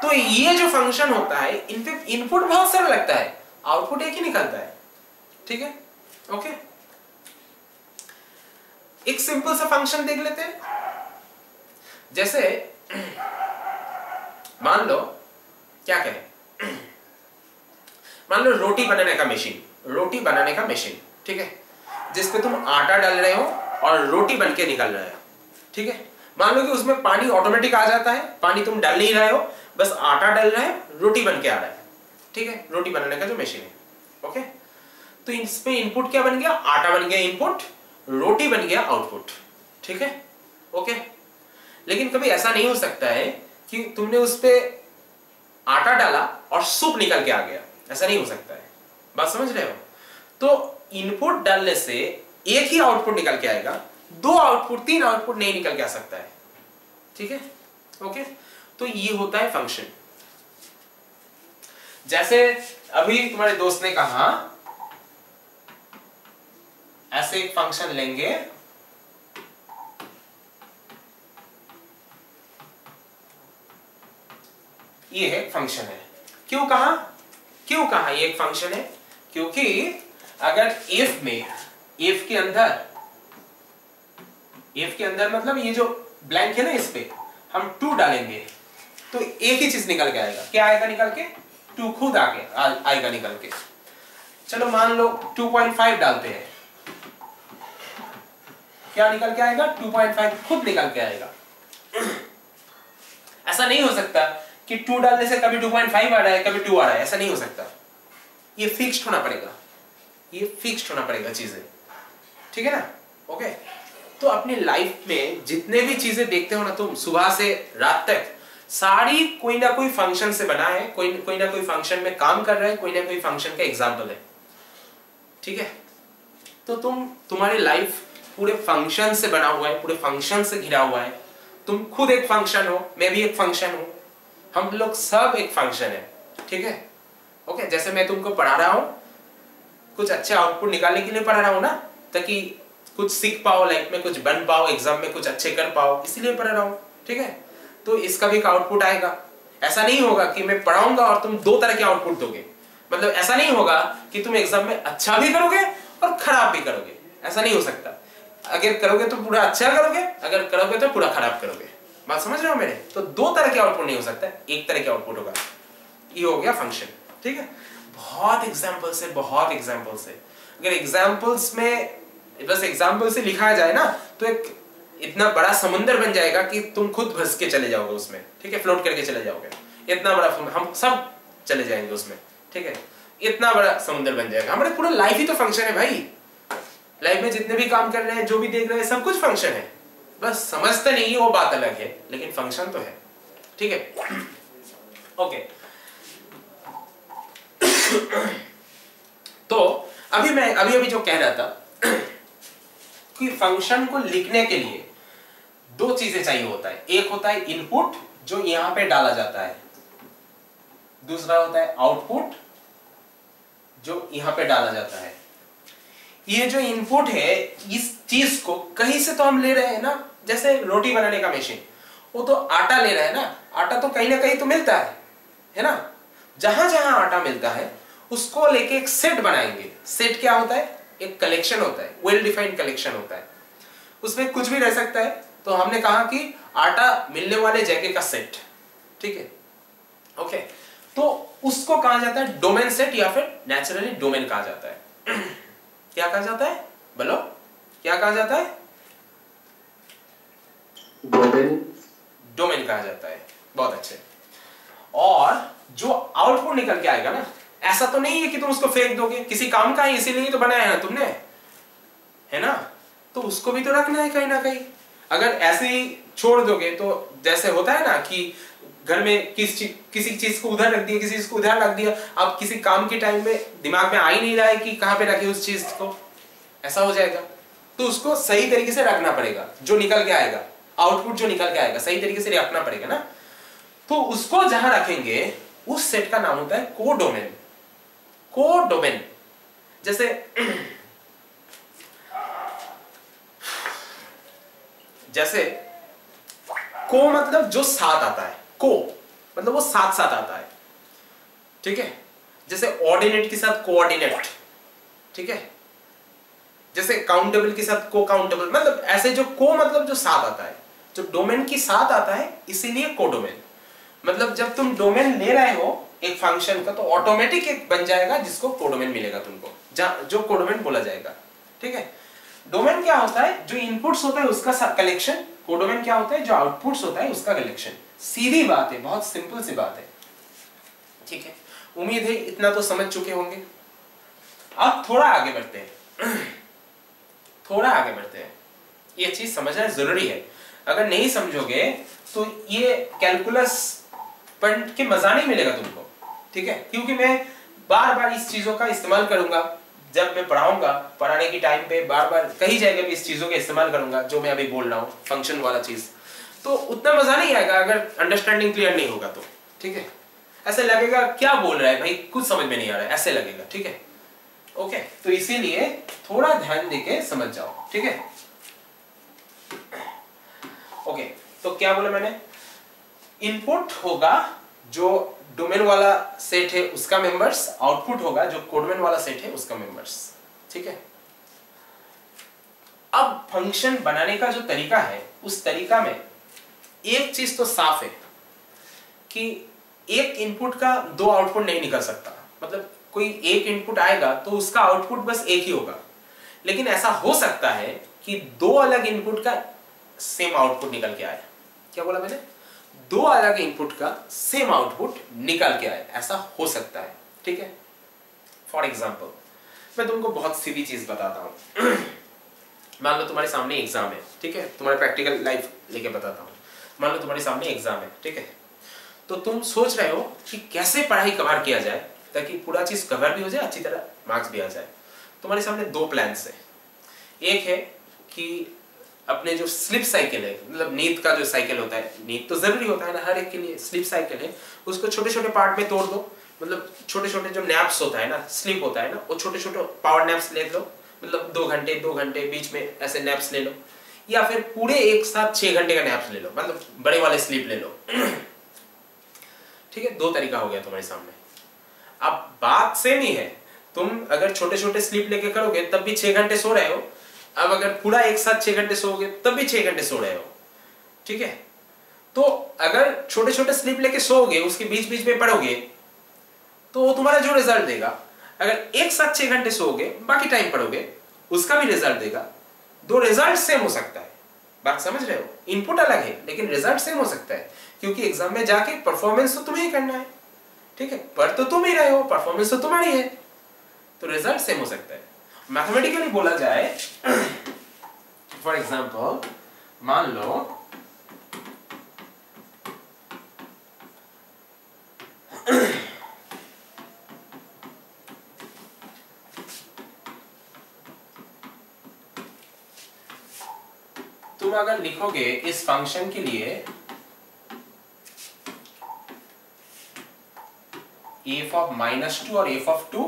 तो ये जो फंक्शन होता है, इनफैक्ट इनपुट बहुत सारा लगता है, आउटपुट एक ही निकलता है। ठीक है, ओके, एक सिंपल सा फंक्शन देख लेते हैं। जैसे मान लो, क्या कहें, मान लो रोटी बनाने का मशीन, रोटी बनाने का मशीन, ठीक है, जिसपे तुम आटा डाल रहे हो और रोटी बन के निकल रहा है। ठीक है, मान लो कि उसमें पानी ऑटोमेटिक आ जाता है, पानी तुम डाल नहीं रहे हो, बस आटा डाल रहे है, रोटी बन के आ रहा है। ठीक है, रोटी बनाने का जो मशीन है। ओके, तो इसमें इनपुट क्या बन गया, आटा बन गया इनपुट, रोटी बन गया आउटपुट। ठीक है, ओके, लेकिन कभी ऐसा नहीं हो सकता है कि तुमने उस पे आटा डाला और सूप निकल के आ गया, ऐसा नहीं हो सकता है। बात समझ रहे हो? तो इनपुट डालने से एक ही आउटपुट निकल के आएगा, दो आउटपुट, तीन आउटपुट नहीं निकल के आ सकता है। ठीक है, ओके, तो ये होता है फंक्शन। जैसे अभी तुम्हारे दोस्त ने कहा, ऐसे एक फंक्शन लेंगे, ये है फंक्शन है। क्यों कहा ये एक फंक्शन है? क्योंकि अगर इफ में, इफ के अंदर मतलब ये जो ब्लैंक है ना, इस पे हम 2 डालेंगे तो एक ही चीज निकल के आएगा। क्या आएगा निकल के? 2 खुद आएगा निकल के। चलो मान लो 2.5 डालते हैं, क्या निकल के आएगा? 2.5 खुद निकल के आएगा। ऐसा नहीं हो सकता कि 2 डालने से कभी 2.5 आ रहा है, कभी 2 आ रहा है, ऐसा नहीं हो सकता। ये फिक्स्ड होना पड़ेगा, ये फिक्स्ड होना पड़ेगा चीजें। ठीक है ना? ओके, तो अपनी लाइफ में जितने भी चीजें देखते हो ना तुम, सुबह से रात तक, सारी कोई ना कोई फंक्शन से बना है, कोई ना कोई फंक्शन में काम कर रहा है, कोई ना कोई फंक्शन का एग्जाम्पल है। ठीक है, तो तुम्हारी लाइफ पूरे फंक्शन से बना हुआ है, पूरे फंक्शन से घिरा हुआ है। तुम खुद एक फंक्शन हो, मैं भी एक फंक्शन हूं, हम लोग सब एक फंक्शन है। ठीक है, ओके, जैसे मैं तुमको पढ़ा रहा हूं, कुछ अच्छे आउटपुट निकालने के लिए पढ़ा रहा हूं ना, ताकि कुछ सीख पाओ, लाइफ में कुछ बन पाओ, एग्जाम में कुछ अच्छे कर पाओ, इसीलिए पढ़ा रहा हूं। ठीक है, तो इसका भी एक आउटपुट आएगा। ऐसा नहीं होगा कि मैं पढ़ाऊंगा और तुम 2 तरह के आउटपुट दोगे, मतलब ऐसा नहीं होगा कि तुम एग्जाम में अच्छा भी करोगे और खराब भी करोगे, ऐसा नहीं हो सकता। अगर करोगे तो पूरा अच्छा करोगे, अगर करोगे तो पूरा खराब करोगे। बात समझ रहे हो मेरे? तो दो तरह के आउटपुट नहीं हो सकता, एक तरह के आउटपुट होगा। ये हो गया फंक्शन, ठीक है। बहुत एग्जांपल्स है, बहुत एग्जांपल्स है। अगर एग्जांपल्स में बस एग्जांपल से लिखा जाए ना तो एक इतना बड़ा समुंदर बन जाएगा कि तुम खुद भस के चले जाओगे उसमें, ठीक है, फ्लोट करके चले जाओगे। इतना बड़ा हम सब चले जाएंगे उसमें, ठीक है, इतना बड़ा समुंदर बन जाएगा। हमारे पूरा लाइफ ही तो फंक्शन है भाई। लाइफ में जितने भी काम कर रहे हैं, जो भी देख रहे हैं, सब कुछ फंक्शन है। बस समझते नहीं है वो बात अलग है, लेकिन फंक्शन तो है, ठीक है। ओके तो अभी मैं अभी जो कह रहा था कि फंक्शन को लिखने के लिए दो चीजें चाहिए होता है। एक होता है इनपुट जो यहां पे डाला जाता है, दूसरा होता है आउटपुट जो यहां पे डाला जाता है। ये जो इनपुट है, इस चीज को कहीं से तो हम ले रहे हैं ना, जैसे रोटी बनाने का मशीन, वो तो आटा ले रहा है ना, आटा तो कहीं ना कहीं तो मिलता है ना। जहां जहां आटा मिलता है उसको लेके एक सेट बनाएंगे। सेट क्या होता है? एक कलेक्शन होता है, वेल डिफाइंड कलेक्शन होता है, उसमें कुछ भी रह सकता है। तो हमने कहा कि आटा मिलने वाले जगह का सेट, ठीक है, ओके। तो उसको कहा जाता है डोमेन सेट, या फिर नेचुरली डोमेन कहा जाता है। क्या कहा जाता है? बोलो, क्या कहा जाता है? डोमेन कहा जाता है। बहुत अच्छे। और जो आउटपुट निकल के आएगा ना, ऐसा तो नहीं है कि तुम उसको फेंक दोगे, किसी काम का है इसीलिए तो बनाया है तुमने, है ना, तो उसको भी तो रखना है कहीं ना कहीं। अगर ऐसे ही छोड़ दोगे तो जैसे होता है ना कि घर में किसी चीज को उधर रख दिया, किसी चीज को उधर रख दिया, अब किसी काम के टाइम में दिमाग में आ ही नहीं रहा है कि कहां पे रखे उस चीज को, ऐसा हो जाएगा। तो उसको सही तरीके से रखना पड़ेगा, जो निकल के आएगा, आउटपुट जो निकल के आएगा सही तरीके से रखना पड़ेगा ना। तो उसको जहां रखेंगे उस सेट का नाम होता है कोडोमेन। कोडोमेन जैसे को मतलब जो साथ आता है, को मतलब वो साथ साथ आता है, ठीक है। जैसे ऑर्डिनेट के साथ कोऑर्डिनेट, ठीक है। जैसे काउंटेबल के साथ को काउंटेबल, मतलब ऐसे जो को मतलब जो साथ आता है, जो डोमेन की साथ आता है, इसीलिए कोडोमेन। मतलब जब तुम डोमेन ले रहे हो एक फंक्शन का तो ऑटोमेटिक एक बन जाएगा जिसको कोडोमेन मिलेगा तुमको, जो कोडोमेन बोला जाएगा, ठीक है। डोमेन क्या होता है? जो इनपुट्स होता है उसका कलेक्शन। कोडोमेन क्या होता है? जो आउटपुट्स होता है उसका कलेक्शन। सीधी बात है, बहुत सिंपल सी बात है, ठीक है। उम्मीद है इतना तो समझ चुके होंगे। अब थोड़ा आगे बढ़ते हैं, थोड़ा आगे बढ़ते हैं। ये चीज समझना जरूरी है, अगर नहीं समझोगे तो ये कैलकुलस पढ़ के मजा नहीं मिलेगा तुमको, ठीक है। क्योंकि मैं बार बार इस चीजों का इस्तेमाल करूंगा जब मैं पढ़ाऊंगा, पढ़ाने की टाइम पे बार बार कई जगह पे इस चीजों का इस्तेमाल करूंगा जो मैं अभी बोल रहा हूँ, फंक्शन वाला चीज। तो उतना मजा नहीं आएगा अगर अंडरस्टैंडिंग क्लियर नहीं होगा तो, ठीक है। ऐसे लगेगा क्या बोल रहा है भाई, कुछ समझ में नहीं आ रहा है, ऐसे लगेगा, ठीक है, ओके। तो इसीलिए थोड़ा ध्यान देके समझ जाओ, ठीक है, ओके। तो क्या बोला मैंने? इनपुट होगा जो डोमेन वाला सेट है उसका मेंबर्स, आउटपुट होगा जो कोडोमेन वाला सेट है उसका मेंबर्स, ठीक है। अब फंक्शन बनाने का जो तरीका है, उस तरीका में एक चीज तो साफ है कि एक इनपुट का दो आउटपुट नहीं निकल सकता। मतलब कोई एक इनपुट आएगा तो उसका आउटपुट बस एक ही होगा, लेकिन ऐसा हो सकता है कि दो अलग इनपुट का सेम आउटपुट निकल के आए। क्या बोला मैंने? दो अलग इनपुट का सेम आउटपुट निकल के आए, ऐसा हो सकता है, ठीक है। फॉर एग्जाम्पल मैं तुमको बहुत सीधी चीज बताता हूं। मान लो तुम्हारे सामने एग्जाम है, ठीक है, तुम्हारे प्रैक्टिकल लाइफ लेके बताता हूं। मान लो तुम्हारे सामने एग्जाम है, ठीक है, तो तुम सोच रहे हो कि कैसे पढ़ाई कवर किया जाए ताकि पूरा चीज कवर भी हो जाए, अच्छी तरह मार्क्स भी आ जाए। तुम्हारे सामने दो प्लान्स है। एक है कि अपने जो स्लिप साइकिल है, मतलब नींद का जो साइकिल होता है, नींद तो जरूरी होता है ना हर एक के लिए, स्लिप साइकिल है, उसको छोटे छोटे पार्ट में तोड़ दो। मतलब छोटे छोटे जो नैप्स होता है ना, स्लिप होता है ना, वो छोटे छोटे पावर नैप्स ले लो, मतलब 2 घंटे बीच में ऐसे नैप्स ले लो, या फिर पूरे एक साथ 6 घंटे का नैप्स ले लो, मतलब बड़े वाले स्लीप ले लो, ठीक है। दो तरीका हो गया तुम्हारे सामने। अब बात सेम ही है, तुम अगर छोटे छोटे स्लीप लेके करोगे तब भी 6 घंटे सो रहे हो, अब अगर पूरा एक साथ 6 घंटे सोओगे तब भी 6 घंटे सो रहे हो, ठीक है। तो अगर छोटे छोटे स्लिप लेके सोओगे, उसके बीच बीच में पढ़ोगे, तो वो तुम्हारा जो रिजल्ट देगा, अगर एक साथ 6 घंटे सोओगे, बाकी टाइम पढ़ोगे, उसका भी रिजल्ट देगा। दो रिजल्ट सेम हो सकता है, बात समझ रहे हो? इनपुट अलग है लेकिन रिजल्ट सेम हो सकता है, क्योंकि एग्जाम में जाके परफॉर्मेंस तो तुम्हें ही करना है, ठीक है? पढ़ तो तुम ही रहे हो, परफॉर्मेंस तो तुम्हारी है, तो रिजल्ट सेम हो सकता है। मैथमेटिकली बोला जाए, फॉर एग्जाम्पल मान लो तुम अगर लिखोगे इस फंक्शन के लिए f ऑफ -2 और f ऑफ 2,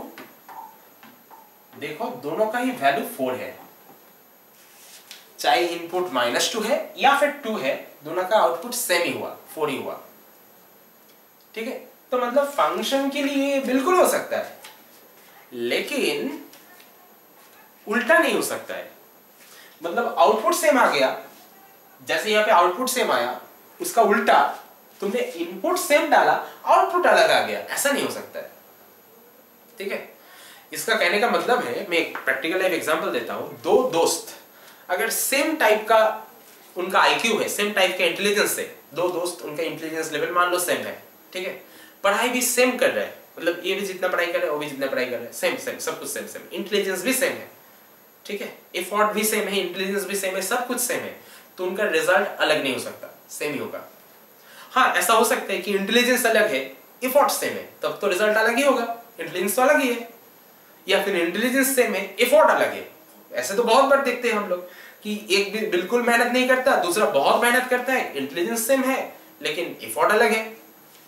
देखो दोनों का ही वैल्यू 4 है, चाहे इनपुट -2 है या फिर 2 है, दोनों का आउटपुट सेम ही हुआ, 4 ही हुआ, ठीक है? तो मतलब फंक्शन के लिए बिल्कुल हो सकता है, लेकिन उल्टा नहीं हो सकता है। मतलब आउटपुट सेम आ गया, जैसे यहाँ पे आउटपुट सेम आया, उसका उल्टा तुमने इनपुट सेम डाला, आउटपुट अलग आ गया, ऐसा नहीं हो सकता है, ठीक है? इसका कहने का मतलब है, मैं एक प्रैक्टिकल लाइफ एग्जांपल देता हूं। दो दोस्त अगर सेम टाइप का उनका आईक्यू है, सेम टाइप का इंटेलिजेंस है, दो दोस्त उनका इंटेलिजेंस लेवल मान लो सेम है, ठीक है? पढ़ाई भी सेम कर रहे हैं, मतलब ये भी जितना पढ़ाई कर रहे हैं वो भी जितना पढ़ाई कर रहे हैं, सेम सेम सब कुछ सेम सेम, इंटेलिजेंस भी सेम है, ठीक है? एफर्ट भी सेम है, इंटेलिजेंस भी सेम है, सब कुछ सेम है, तो उनका रिजल्ट अलग नहीं हो सकता, सेम ही होगा। हाँ, ऐसा हो सकता है कि इंटेलिजेंस अलग है, एफर्ट सेम है, तब तो रिजल्ट अलग ही होगा, इंटेलिजेंस तो अलग ही है। या फिर इंटेलिजेंस सेम है, एफर्ट अलग है। ऐसे तो बहुत बार देखते हैं हम लोग कि एक भी बिल्कुल मेहनत नहीं करता, दूसरा बहुत मेहनत करता है, इंटेलिजेंस सेम है लेकिन एफर्ट अलग है,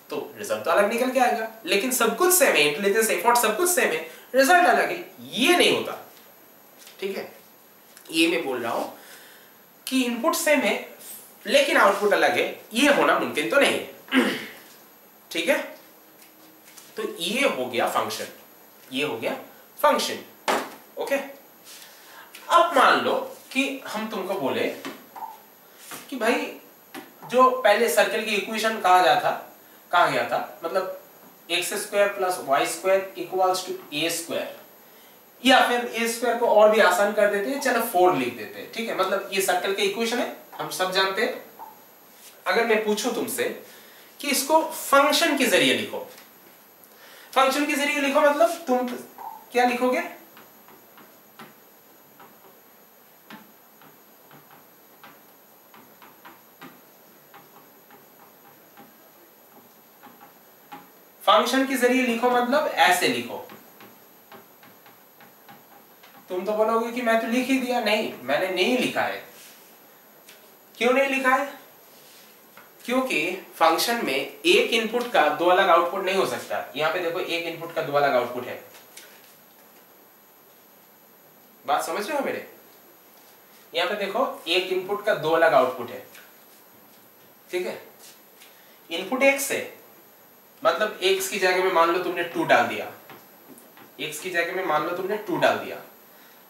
तो रिजल्ट तो अलग निकल के आएगा। लेकिन सब कुछ सेम है, इंटेलिजेंस एफर्ट सब कुछ सेम है, रिजल्ट अलग है, ये नहीं होता, ठीक है? ये मैं बोल रहा हूं कि इनपुट सेम है लेकिन आउटपुट अलग है, ये होना मुमकिन तो नहीं है, ठीक है? तो ये हो गया फंक्शन, ये हो गया फंक्शन, ओके? अब मान लो कि हम तुमको बोले कि भाई जो पहले सर्कल की इक्वेशन कहा गया था, मतलब x² + y² = a², या फिर a² को और भी आसान कर देते हैं, चलो 4 लिख देते हैं, ठीक है? मतलब ये सर्कल की इक्वेशन है, हम सब जानते हैं। अगर मैं पूछूं तुमसे कि इसको फंक्शन के जरिए लिखो, फंक्शन के जरिए लिखो मतलब तुम क्या लिखोगे? फंक्शन के जरिए लिखो मतलब ऐसे लिखो। तुम तो बोलोगे कि मैं तो लिख ही दिया। नहीं, मैंने नहीं लिखा है। क्यों नहीं लिखा है? क्योंकि फंक्शन में एक इनपुट का दो अलग आउटपुट नहीं हो सकता। यहां पे देखो, एक इनपुट का दो अलग आउटपुट है। बात समझ रहे हो मेरे? यहां पे देखो, एक इनपुट का दो अलग आउटपुट है, ठीक है? इनपुट x है, मतलब x की जगह में मान लो तुमने 2 डाल दिया, x की जगह में मान लो तुमने 2 डाल दिया,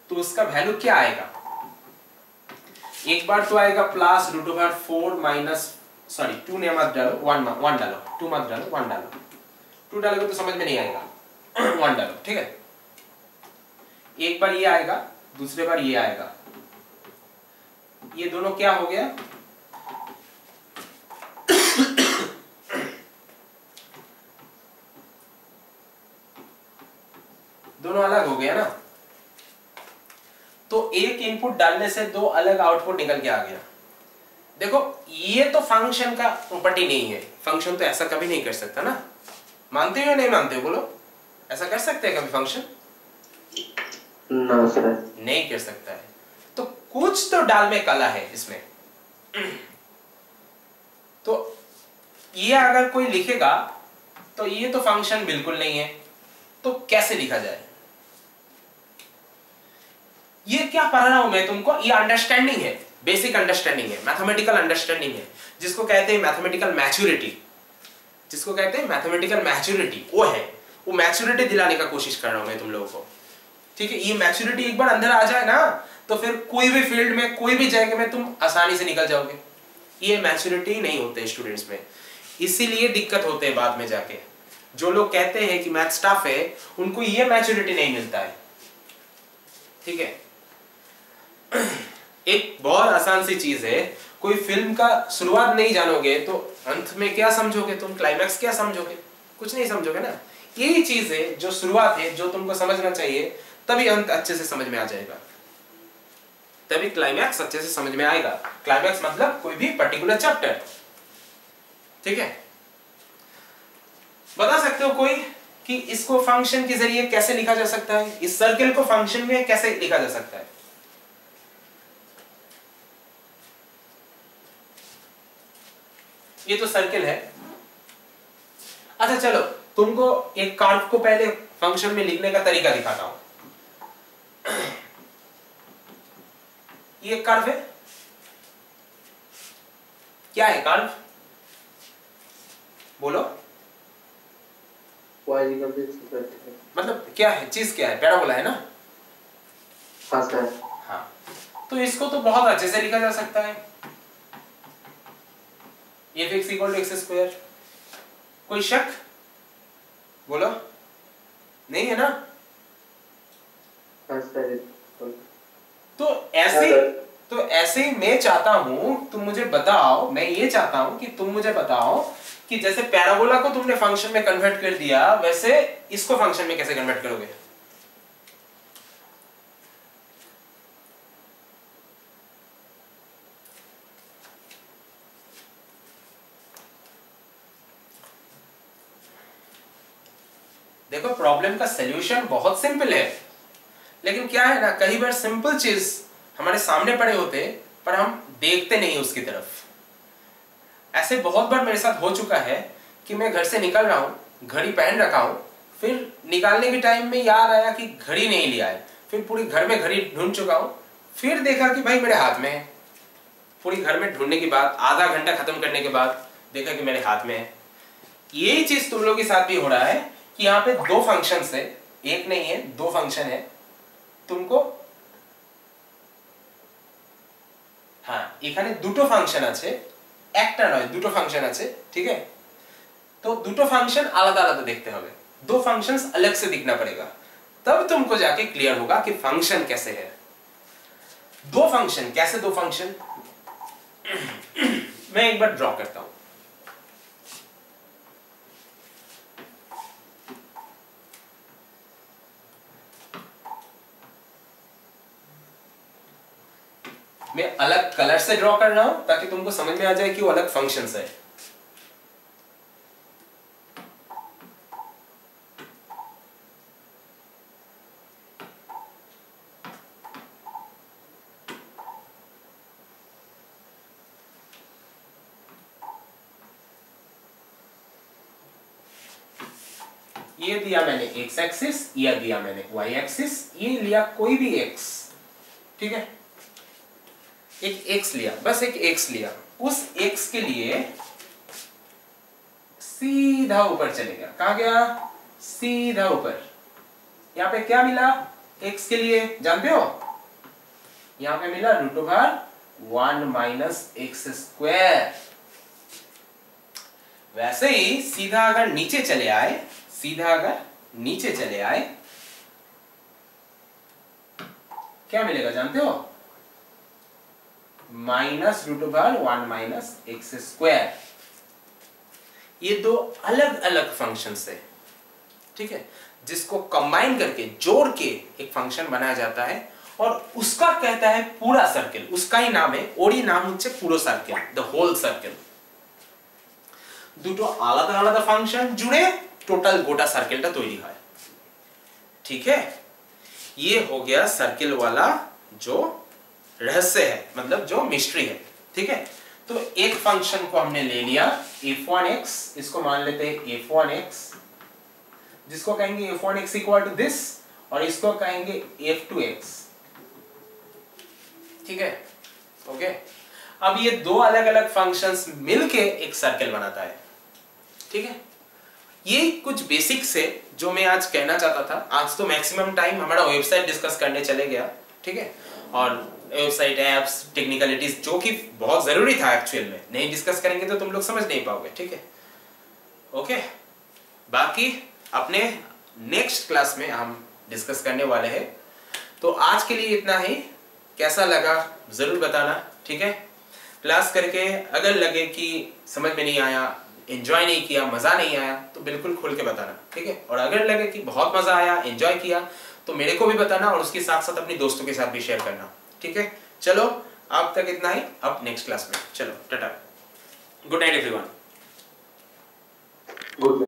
तो उसका वैल्यू क्या आएगा? एक बार तो आएगा +√4 माइनस, सॉरी 2 ने मत डालो, 1 डालो, 2 मत डालो, 1 डालो। 2 डालोगे तो समझ में नहीं आएगा, 1 डालो, ठीक है? एक बार ये आएगा, दूसरे बार ये आएगा, ये दोनों क्या हो गया? दोनों अलग हो गया ना। तो एक इनपुट डालने से दो अलग आउटपुट निकल के आ गया। देखो, ये तो फंक्शन का प्रॉपर्टी नहीं है। फंक्शन तो ऐसा कभी नहीं कर सकता ना। मानते हो या नहीं मानते हो? बोलो, ऐसा कर सकते हैं कभी फंक्शन? ना सर, नहीं कर सकता है। तो कुछ तो डाल में कला है इसमें। तो ये अगर कोई लिखेगा तो ये तो फंक्शन बिल्कुल नहीं है, तो कैसे लिखा जाए? ये क्या पढ़ रहा हूं मैं तुमको? ये अंडरस्टैंडिंग है, बेसिक अंडरस्टैंडिंग है, मैथमेटिकल अंडरस्टैंडिंग है, जिसको कहते हैं मैथमेटिकल मैच्योरिटी। जिसको कहते हैं मैथमेटिकल मैच्योरिटी, वो है, वो मैच्योरिटी दिलाने का कोशिश कर रहा हूं मैं तुम लोगों को, ठीक है? ये मैच्योरिटी एक बार अंदर आ जाए ना, तो फिर कोई भी फील्ड में, कोई भी जगह में तुम आसानी से निकल जाओगे। ये मैच्योरिटी नहीं होते स्टूडेंट्स में, इसीलिए दिक्कत होते हैं बाद में जाके। जो लोग कहते हैं कि मैथ्स टफ है उनको ये मैच्योरिटी नहीं मिलता है, ठीक है। एक बहुत आसान सी चीज है, कोई फिल्म का शुरुआत नहीं जानोगे तो अंत में क्या समझोगे तुम, क्लाइमैक्स क्या समझोगे, कुछ नहीं समझोगे ना। यही चीज है जो शुरुआत है जो तुमको समझना चाहिए, तभी अंत अच्छे से समझ में आ जाएगा, तभी क्लाइमैक्स अच्छे से समझ में आएगा। क्लाइमैक्स मतलब कोई भी पर्टिकुलर चैप्टर, ठीक है। बता सकते हो कोई कि इसको फंक्शन के जरिए कैसे लिखा जा सकता है, इस सर्किल को फंक्शन में कैसे लिखा जा सकता है? ये तो सर्किल है। अच्छा चलो तुमको एक कर्व को पहले फंक्शन में लिखने का तरीका दिखाता हूं। ये कर्व है, क्या है कर्व, बोलो। मतलब क्या है, चीज क्या है, पैराबोला है ना। हाँ सर। हाँ, तो इसको तो बहुत अच्छे से लिखा जा सकता है, f(x = x²। कोई शक, बोलो, नहीं है ना। हाँ सर। तो ऐसे मैं चाहता हूं तुम मुझे बताओ, मैं ये चाहता हूं कि तुम मुझे बताओ कि जैसे पैराबोला को तुमने फंक्शन में कन्वर्ट कर दिया, वैसे इसको फंक्शन में कैसे कन्वर्ट करोगे? देखो प्रॉब्लम का सलूशन बहुत सिंपल है, लेकिन क्या है ना, कई बार सिंपल चीज हमारे सामने पड़े होते पर हम देखते नहीं उसकी तरफ। ऐसे बहुत बार मेरे साथ हो चुका है कि मैं घर से निकल रहा हूं, घड़ी पहन रखा हूं, फिर निकालने के टाइम में याद आया कि घड़ी नहीं लिया है, फिर पूरी घर में घड़ी ढूंढ चुका हूं, फिर देखा कि भाई मेरे हाथ में है। पूरी घर में ढूंढने के बाद आधा घंटा खत्म करने के बाद देखा कि मेरे हाथ में है। यही चीज तुम लोग के साथ भी हो रहा है कि यहाँ पे दो फंक्शंस है, एक नहीं है, दो फंक्शन है। तुमको हाँ এখানে দুটো ফাংশন আছে, একটা নয় দুটো ফাংশন আছে, ठीक है। तो দুটো ফাংশন আলাদা আলাদা देखते হবে, दो फंक्शंस अलग से दिखना पड़ेगा, तब तुमको जाके क्लियर होगा कि फंक्शन कैसे है। दो फंक्शन कैसे, दो फंक्शन मैं एक बार ड्रॉ करता हूं। मैं अलग कलर से ड्रॉ कर रहा हूं ताकि तुमको समझ में आ जाए कि वो अलग फंक्शंस है। ये दिया मैंने x एक्सिस, ये दिया मैंने y एक्सिस, ये लिया कोई भी x, ठीक है। एक x लिया, बस एक x लिया, उस x के लिए सीधा ऊपर चलेगा। कहां गया? सीधा ऊपर। यहां पे क्या मिला x के लिए, जानते हो? यहां पे मिला √1 - x²। वैसे ही सीधा अगर नीचे चले आए, सीधा अगर नीचे चले आए क्या मिलेगा जानते हो? -√1 - x²। ये दो अलग अलग फंक्शंस है, ठीक है, जिसको कंबाइन करके जोड़ के एक फंक्शन बनाया जाता है और उसका कहता है पूरा सर्किल। उसका ही नाम है, ओडी नाम হচ্ছে পুরো সার্কেল, द होल सर्किल। দুটো আলাদা আলাদা ফাংশন জুড়ে টোটাল গোটা সার্কেলটা তৈরি হয়, ठीक है। ये हो गया सर्किल वाला जो रहस्य है, मतलब जो मिस्ट्री है, ठीक है। तो एक फंक्शन को हमने ले लिया f1x, इसको मान लेते हैं f1x, जिसको कहेंगे f1x = दिस, और इसको कहेंगे f2x, ठीक है, ओके। अब ये दो अलग अलग फंक्शंस मिलके एक सर्किल बनाता है, ठीक है। ये कुछ बेसिक्स है जो मैं आज कहना चाहता था। आज तो मैक्सिमम टाइम हमारा वेबसाइट डिस्कस करने चले गया, ठीक है। और वेबसाइट एप्स टेक्निकलिटीज जो कि बहुत जरूरी था एक्चुअल में, नहीं डिस्कस करेंगे तो तुम लोग समझ नहीं पाओगे, ठीक है। ओके, बाकी अपने नेक्स्ट क्लास में हम डिस्कस करने वाले हैं। तो आज के लिए इतना ही, कैसा लगा जरूर बताना, ठीक है। क्लास करके अगर लगे कि समझ में नहीं आया, एंजॉय नहीं किया, मजा नहीं आया, तो बिल्कुल खुल के बताना, ठीक है। और अगर लगे कि बहुत मजा आया, एंजॉय किया, तो मेरे को भी बताना और उसके साथ साथ अपने दोस्तों के साथ भी शेयर करना, ठीक है। चलो अब तक इतना ही, अब नेक्स्ट क्लास में चलो Tata, good night everyone. Good.